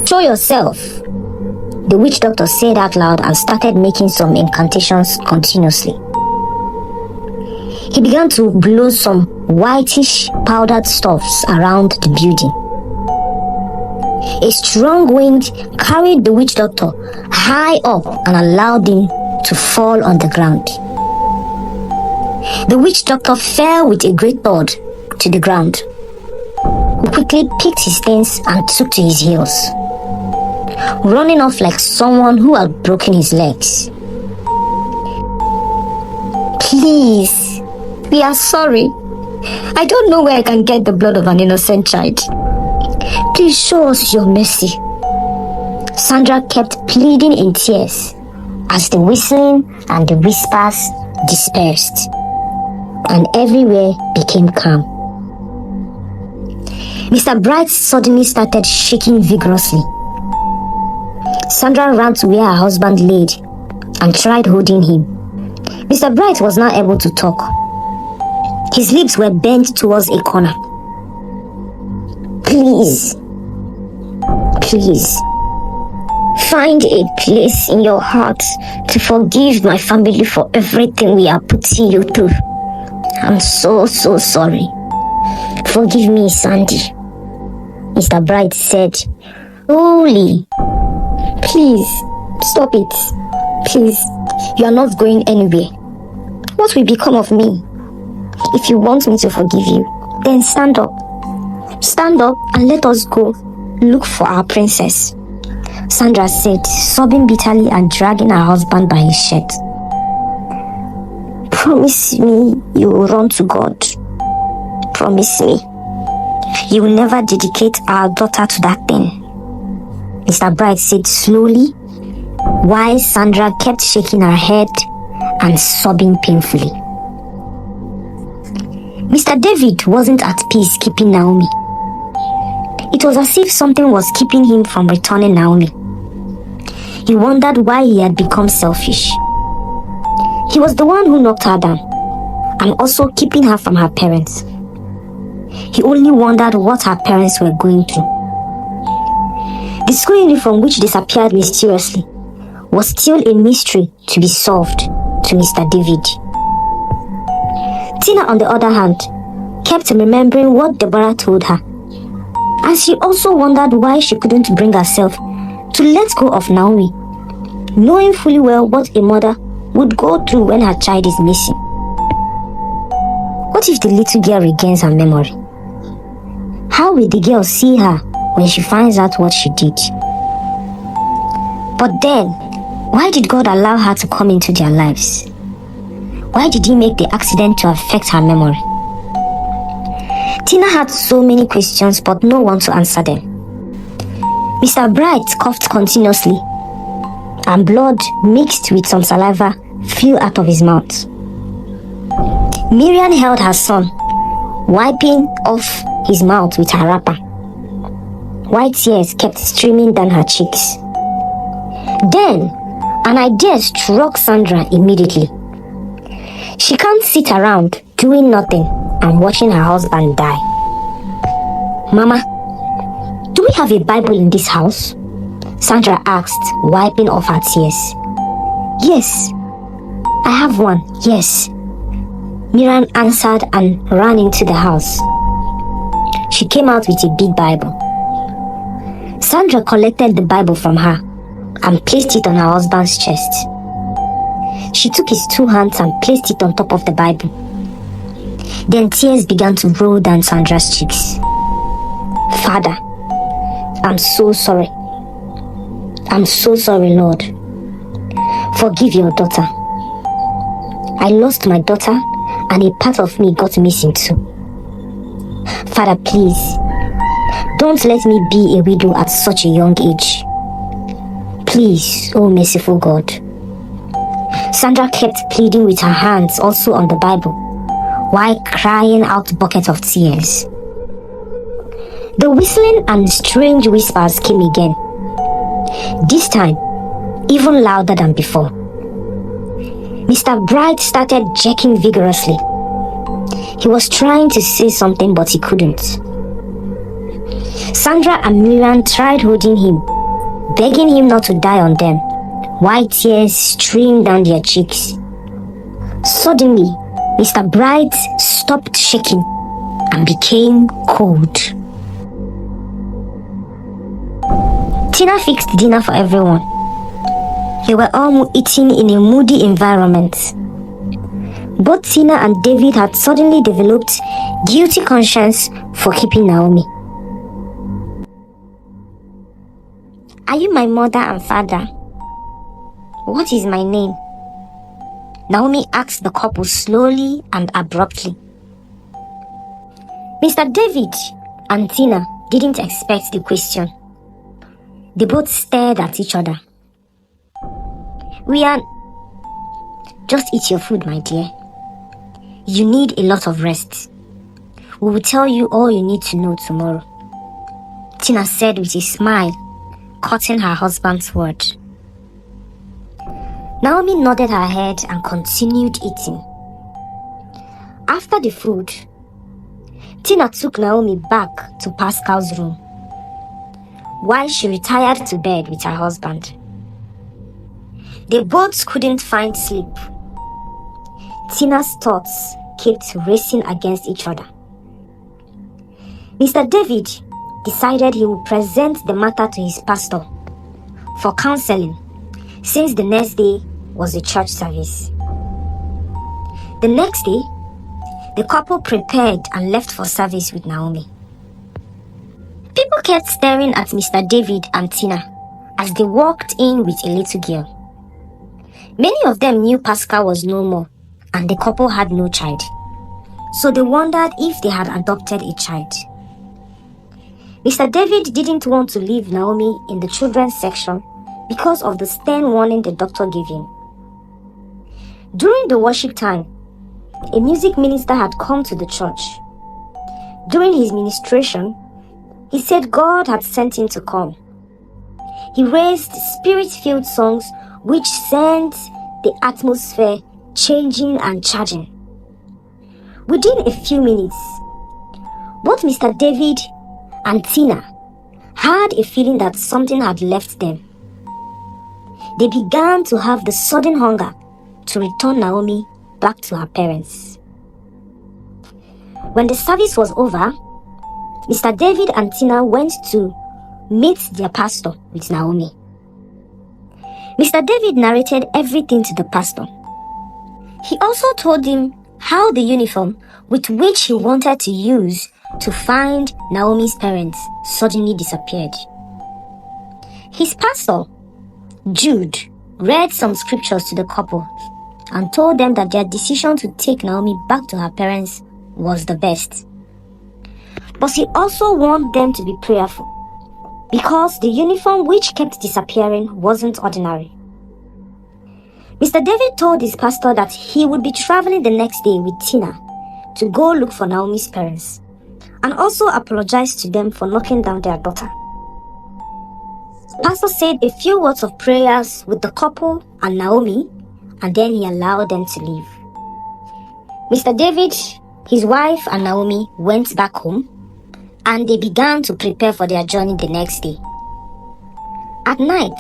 Show yourself. The witch doctor said out loud and started making some incantations continuously. He began to blow some whitish powdered stuffs around the building. A strong wind carried the witch doctor high up and allowed him to fall on the ground. The witch doctor fell with a great thud to the ground. He quickly picked his things and took to his heels, running off like someone who had broken his legs. Please, we are sorry. I don't know where I can get the blood of an innocent child. Please show us your mercy. Sandra kept pleading in tears as the whistling and the whispers dispersed and everywhere became calm. Mr. Bright suddenly started shaking vigorously. Sandra ran to where her husband laid and tried holding him. Mr. Bright was not able to talk. His lips were bent towards a corner. Please, find a place in your heart to forgive my family for everything we are putting you through. I'm so sorry. Forgive me, Sandy, Mr. Bright said. Holy, please, stop it. Please, you are not going anywhere. What will become of me? If you want me to forgive you, then stand up. Stand up and let us go look for our princess, Sandra said, sobbing bitterly and dragging her husband by his shirt. Promise me you will run to God. Promise me you will never dedicate our daughter to that thing, Mr. Bright said slowly, while Sandra kept shaking her head and sobbing painfully. Mr. David wasn't at peace keeping Naomi. It was as if something was keeping him from returning Naomi. He wondered why he had become selfish. He was the one who knocked her down and also keeping her from her parents. He only wondered what her parents were going through. The school uniform, which disappeared mysteriously, was still a mystery to be solved to Mr. David. Tina, on the other hand, kept remembering what Deborah told her, and she also wondered why she couldn't bring herself to let go of Naomi, knowing fully well what a mother would go through when her child is missing. What if the little girl regains her memory? How will the girl see her when she finds out what she did? But then, why did God allow her to come into their lives? Why did he make the accident to affect her memory? Tina had so many questions, but no one to answer them. Mr. Bright coughed continuously, and blood mixed with some saliva flew out of his mouth. Miriam held her son, wiping off his mouth with her wrapper. White tears kept streaming down her cheeks. Then, an idea struck Sandra immediately. She can't sit around doing nothing and watching her husband die. Mama, do we have a Bible in this house? Sandra asked, wiping off her tears. Yes, I have one, yes. Miriam answered and ran into the house. She came out with a big Bible. Sandra collected the Bible from her and placed it on her husband's chest. She took his two hands and placed it on top of the Bible. Then tears began to roll down Sandra's cheeks. Father, I'm so sorry. I'm so sorry, Lord. Forgive your daughter. I lost my daughter and a part of me got missing too. Father, please, don't let me be a widow at such a young age. Please, oh merciful God. Sandra kept pleading with her hands also on the Bible, while crying out buckets of tears. The whistling and strange whispers came again, this time even louder than before. Mr. Bright started jerking vigorously. He was trying to say something, but he couldn't. Sandra and Miriam tried holding him, begging him not to die on them, while tears streamed down their cheeks. Suddenly, Mr. Bright stopped shaking and became cold. Tina fixed dinner for everyone. They were all eating in a moody environment. Both Tina and David had suddenly developed guilty conscience for keeping Naomi. Are you my mother and father? What is my name? Naomi asked the couple slowly and abruptly. Mr. David and Tina didn't expect the question. They both stared at each other. Just eat your food, my dear. You need a lot of rest. We will tell you all you need to know tomorrow, Tina said with a smile, cutting her husband's word. Naomi nodded her head and continued eating. After the food, Tina took Naomi back to Pascal's room, while she retired to bed with her husband. They both couldn't find sleep. Tina's thoughts kept racing against each other. Mr. David decided he would present the matter to his pastor for counseling, since the next day was a church service. The next day, the couple prepared and left for service with Naomi. People kept staring at Mr. David and Tina as they walked in with a little girl. Many of them knew Pascal was no more and the couple had no child, so they wondered if they had adopted a child. Mr. David didn't want to leave Naomi in the children's section because of the stern warning the doctor gave him. During the worship time, a music minister had come to the church. During his ministration, he said God had sent him to come. He raised spirit-filled songs which sent the atmosphere changing and charging. Within a few minutes, both Mr. David and Tina had a feeling that something had left them. They began to have the sudden hunger to return Naomi back to her parents. When the service was over, Mr. David and Tina went to meet their pastor with Naomi. Mr. David narrated everything to the pastor. He also told him how the uniform with which he wanted to use to find Naomi's parents suddenly disappeared. His pastor, Jude, read some scriptures to the couple and told them that their decision to take Naomi back to her parents was the best. But he also warned them to be prayerful, because the uniform which kept disappearing wasn't ordinary. Mr. David told his pastor that he would be traveling the next day with Tina to go look for Naomi's parents, and also apologized to them for knocking down their daughter. Pastor said a few words of prayers with the couple and Naomi, and then he allowed them to leave. Mr. David, his wife, and Naomi went back home, and they began to prepare for their journey the next day. At night,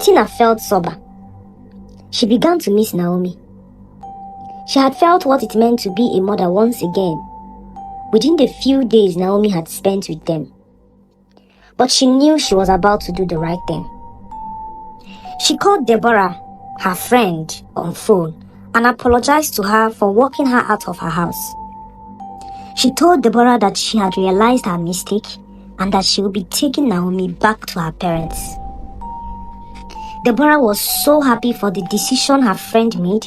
Tina felt sober. She began to miss Naomi. She had felt what it meant to be a mother once again, within the few days Naomi had spent with them. But she knew she was about to do the right thing. She called Deborah, her friend, on phone and apologized to her for walking her out of her house. She told Deborah that she had realized her mistake and that she would be taking Naomi back to her parents. Deborah was so happy for the decision her friend made,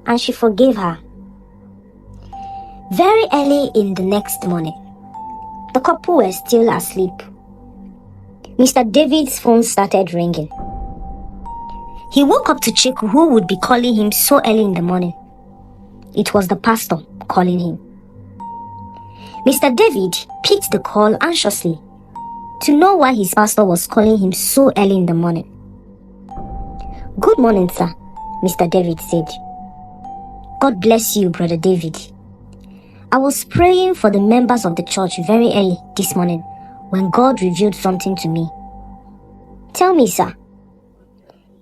and she forgave her. Very early in the next morning, the couple were still asleep. Mr. David's phone started ringing. He woke up to check who would be calling him so early in the morning. It was the pastor calling him. Mr. David picked the call anxiously to know why his pastor was calling him so early in the morning. "Good morning, sir," Mr. David said. "God bless you, Brother David. I was praying for the members of the church very early this morning when God revealed something to me. Tell me, sir,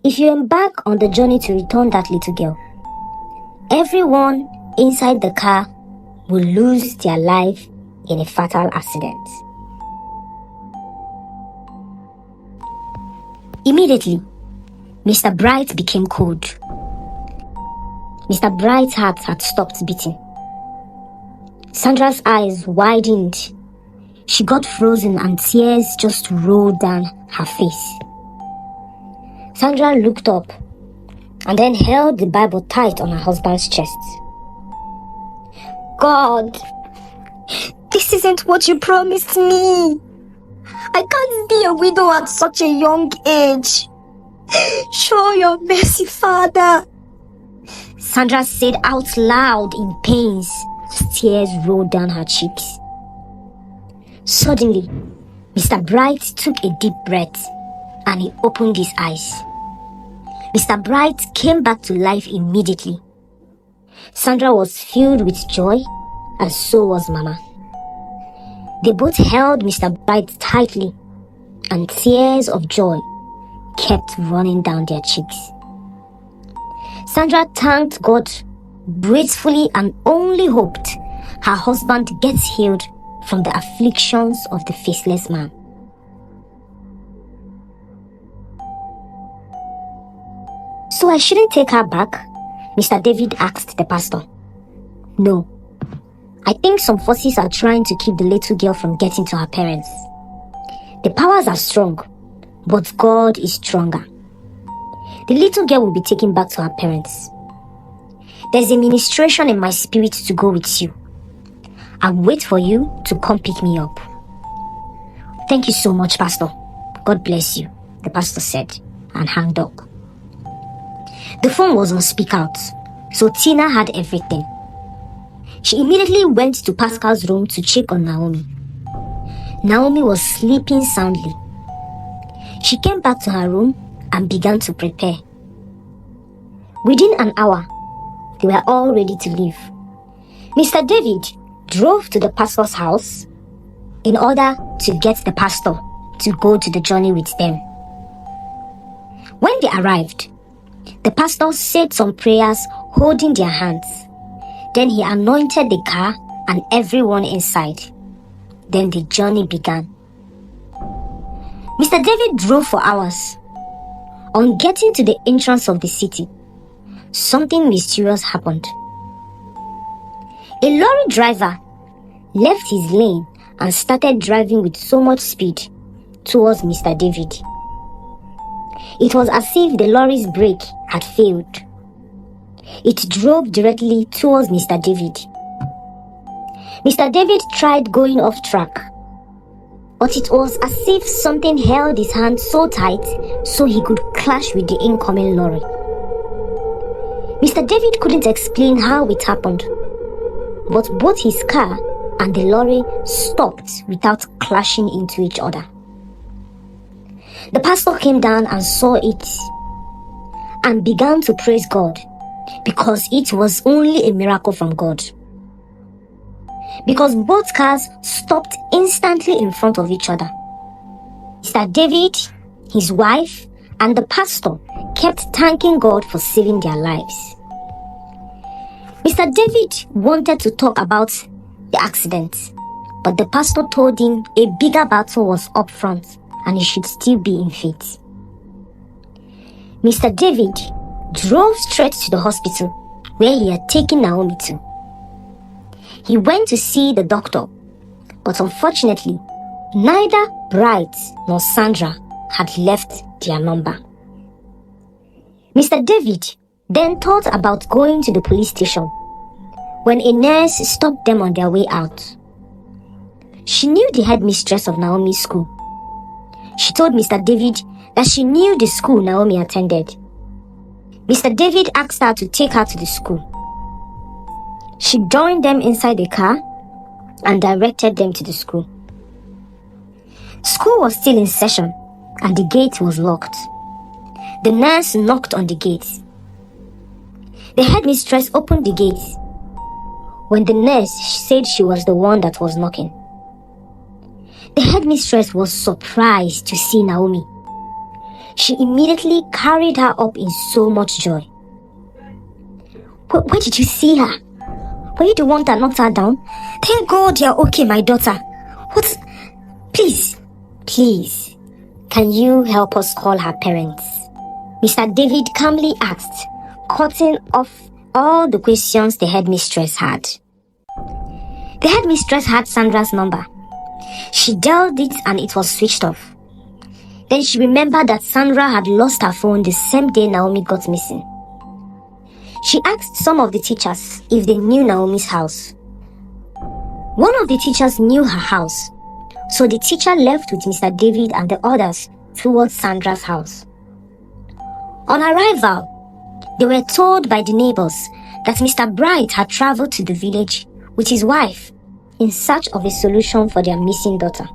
if you embark on the journey to return that little girl, everyone inside the car will lose their life in a fatal accident." Immediately, Mr. Bright became cold. Mr. Bright's heart had stopped beating. Sandra's eyes widened. She got frozen and tears just rolled down her face. Sandra looked up and then held the Bible tight on her husband's chest. God, this isn't what you promised me. I can't be a widow at such a young age. Show your mercy, Father. Sandra said out loud in pains as tears rolled down her cheeks. Suddenly, Mr. Bright took a deep breath and he opened his eyes. Mr. Bright came back to life immediately. Sandra was filled with joy, and so was Mama. They both held Mr. Bright tightly, and tears of joy kept running down their cheeks. Sandra thanked God gratefully and only hoped her husband gets healed from the afflictions of the faceless man. So I shouldn't take her back? Mr. David asked the pastor. No. I think some forces are trying to keep the little girl from getting to her parents. The powers are strong, but God is stronger. The little girl will be taken back to her parents. There's a ministration in my spirit to go with you. I'll wait for you to come pick me up. Thank you so much, Pastor. God bless you, the pastor said, and hung up. The phone was on speak out, so Tina had everything. She immediately went to Pascal's room to check on Naomi. Naomi was sleeping soundly. She came back to her room and began to prepare. Within an hour, they were all ready to leave. Mr. David drove to the pastor's house in order to get the pastor to go to the journey with them. When they arrived, the pastor said some prayers holding their hands. Then he anointed the car and everyone inside. Then the journey began. Mr. David drove for hours. On getting to the entrance of the city, something mysterious happened. A lorry driver left his lane and started driving with so much speed towards Mr. David. It was as if the lorry's brake had failed. It drove directly towards Mr. David. Mr. David tried going off track, but it was as if something held his hand so tight so he could clash with the incoming lorry. Mr. David couldn't explain how it happened, but both his car and the lorry stopped without clashing into each other. The pastor came down and saw it and began to praise God because it was only a miracle from God. Because both cars stopped instantly in front of each other. Mr. David, his wife, and the pastor kept thanking God for saving their lives. Mr. David wanted to talk about the accident, but the pastor told him a bigger battle was up front and he should still be in faith. Mr. David drove straight to the hospital where he had taken Naomi to. He went to see the doctor, but unfortunately, neither Bright nor Sandra had left their number. Mr. David then thought about going to the police station when a nurse stopped them on their way out. She knew the headmistress of Naomi's school. She told Mr. David that she knew the school Naomi attended. Mr. David asked her to take her to the school. She joined them inside the car and directed them to the school. School was still in session and the gate was locked. The nurse knocked on the gate. The headmistress opened the gate when the nurse said she was the one that was knocking. The headmistress was surprised to see Naomi. She immediately carried her up in so much joy. Where did you see her? Were you the one that knocked her down? Thank God you're okay, my daughter. What? Please, Can you help us call her parents? Mr. David calmly asked, cutting off all the questions the headmistress had. The headmistress had Sandra's number. She dialed it and it was switched off. Then she remembered that Sandra had lost her phone the same day Naomi got missing. She asked some of the teachers if they knew Naomi's house. One of the teachers knew her house, so the teacher left with Mr. David and the others towards Sandra's house. On arrival, they were told by the neighbors that Mr. Bright had traveled to the village with his wife in search of a solution for their missing daughter.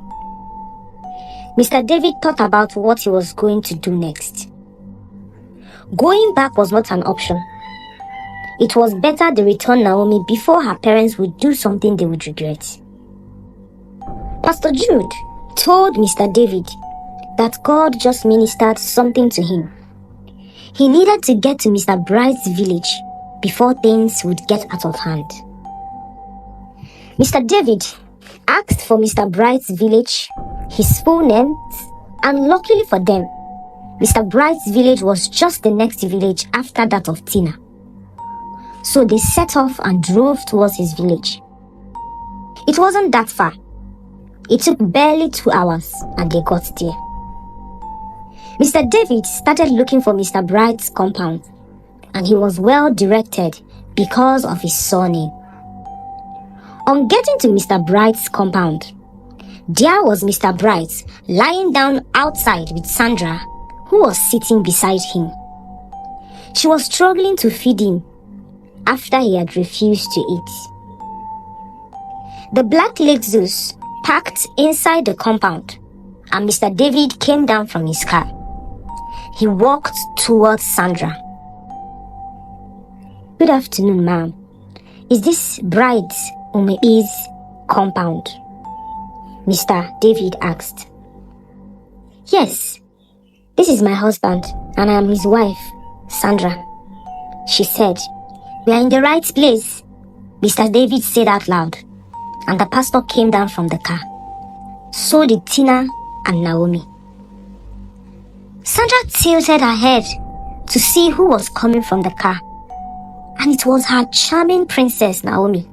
Mr. David thought about what he was going to do next. Going back was not an option. It was better they return Naomi before her parents would do something they would regret. Pastor Jude told Mr. David that God just ministered something to him. He needed to get to Mr. Bright's village before things would get out of hand. Mr. David asked for Mr. Bright's village, his full name, and luckily for them, Mr. Bright's village was just the next village after that of Tina. So they set off and drove towards his village. It wasn't that far. It took barely 2 hours and they got there. Mr. David started looking for Mr. Bright's compound, and he was well directed because of his surname. On getting to Mr. Bright's compound, there was Mr. Bright lying down outside with Sandra, who was sitting beside him. She was struggling to feed him after he had refused to eat. The black Lexus parked inside the compound, and Mr. David came down from his car. He walked towards Sandra. "Good afternoon, ma'am. Is this Bright Umei's compound?" Mr. David asked. "Yes, this is my husband and I am his wife, Sandra," she said. "We are in the right place," Mr. David said out loud, and the pastor came down from the car. So did Tina and Naomi. Sandra tilted her head to see who was coming from the car, and it was her charming princess Naomi.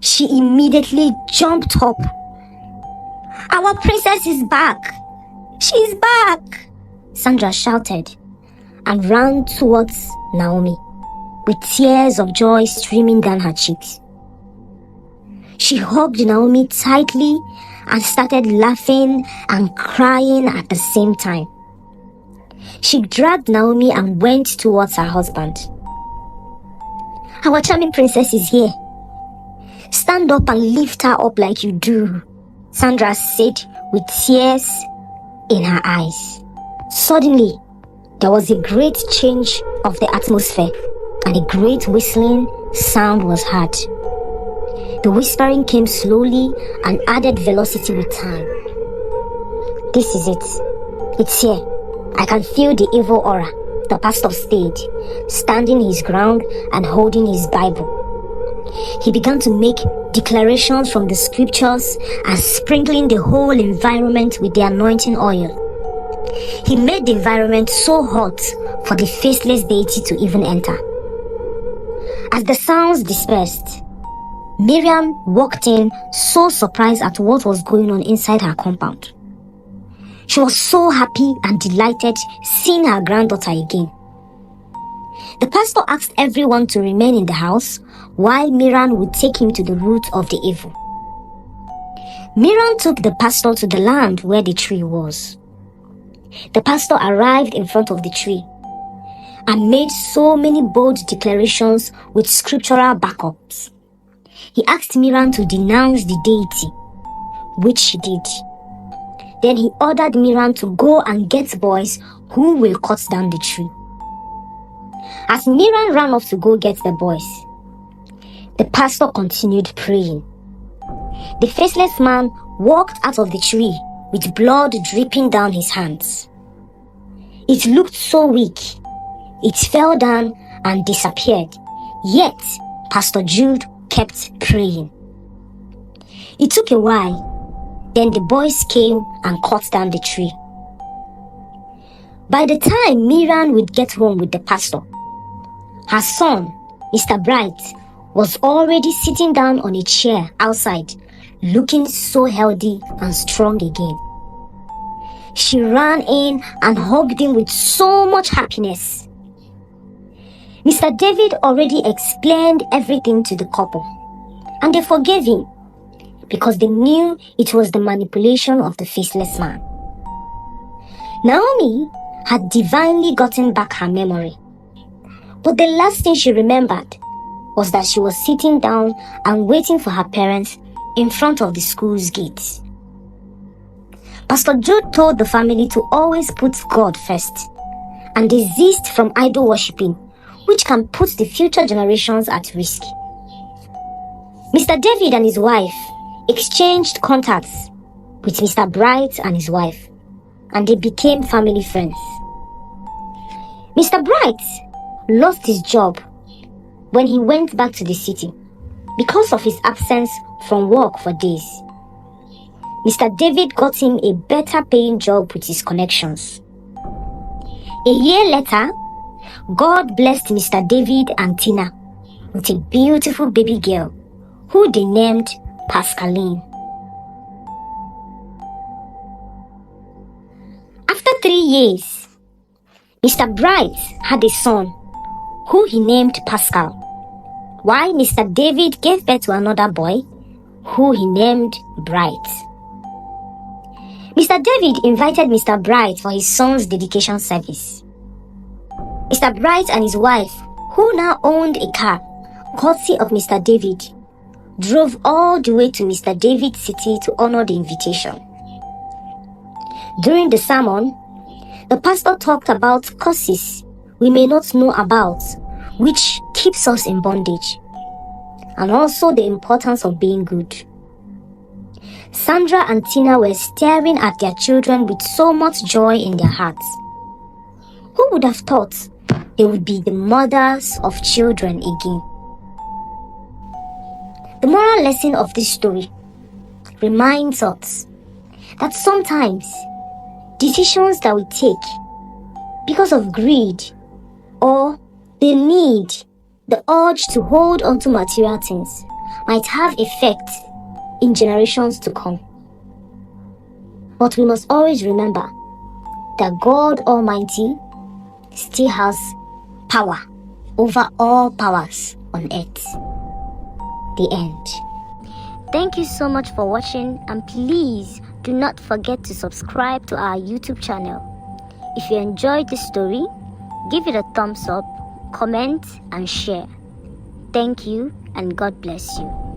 She immediately jumped up. "Our princess is back! She's back!" Sandra shouted and ran towards Naomi with tears of joy streaming down her cheeks. She hugged Naomi tightly and started laughing and crying at the same time. She dragged Naomi and went towards her husband. "Our charming princess is here. Stand up and lift her up like you do," Sandra said with tears in her eyes. Suddenly, there was a great change of the atmosphere, and a great whistling sound was heard. The whispering came slowly and added velocity with time. "This is it. It's here. I can feel the evil aura," the pastor stayed, standing his ground and holding his Bible. He began to make declarations from the scriptures and sprinkling the whole environment with the anointing oil. He made the environment so hot for the faceless deity to even enter. As the sounds dispersed, Miriam walked in, so surprised at what was going on inside her compound. She was so happy and delighted seeing her granddaughter again. The pastor asked everyone to remain in the house while Miriam would take him to the root of the evil. Miriam took the pastor to the land where the tree was. The pastor arrived in front of the tree and made so many bold declarations with scriptural backups. He asked Miriam to denounce the deity, which she did. Then he ordered Miriam to go and get boys who will cut down the tree. As Miriam ran off to go get the boys, the pastor continued praying. The faceless man walked out of the tree with blood dripping down his hands. It looked so weak. It fell down and disappeared. Yet, Pastor Jude kept praying. It took a while. Then the boys came and cut down the tree. By the time Miriam would get home with the pastor, her son, Mr. Bright, was already sitting down on a chair outside, looking so healthy and strong again. She ran in and hugged him with so much happiness. Mr. David already explained everything to the couple, and they forgave him because they knew it was the manipulation of the faceless man. Naomi had divinely gotten back her memory, but the last thing she remembered was that she was sitting down and waiting for her parents in front of the school's gate. Pastor Jude told the family to always put God first and desist from idol worshipping, which can put the future generations at risk. Mr. David and his wife exchanged contacts with Mr. Bright and his wife, and they became family friends. Mr. Bright lost his job when he went back to the city because of his absence from work for days. Mr. David got him a better paying job with his connections. A year later, God blessed Mr. David and Tina with a beautiful baby girl who they named Pascaline. After 3 years, Mr. Bright had a son who he named Pascal, while Mr. David gave birth to another boy who he named Bright. Mr. David invited Mr. Bright for his son's dedication service. Mr. Bright and his wife, who now owned a car, courtesy of Mr. David, drove all the way to Mr. David's city to honor the invitation. During the sermon, the pastor talked about curses we may not know about, which keeps us in bondage, and also the importance of being good. Sandra and Tina were staring at their children with so much joy in their hearts. Who would have thought they would be the mothers of children again? The moral lesson of this story reminds us that sometimes decisions that we take because of greed or the need, the urge to hold onto material things might have effect in generations to come. But we must always remember that God Almighty still has power over all powers on earth. The end. Thank you so much for watching, and please do not forget to subscribe to our YouTube channel. If you enjoyed this story, give it a thumbs up, comment and share. Thank you, and God bless you.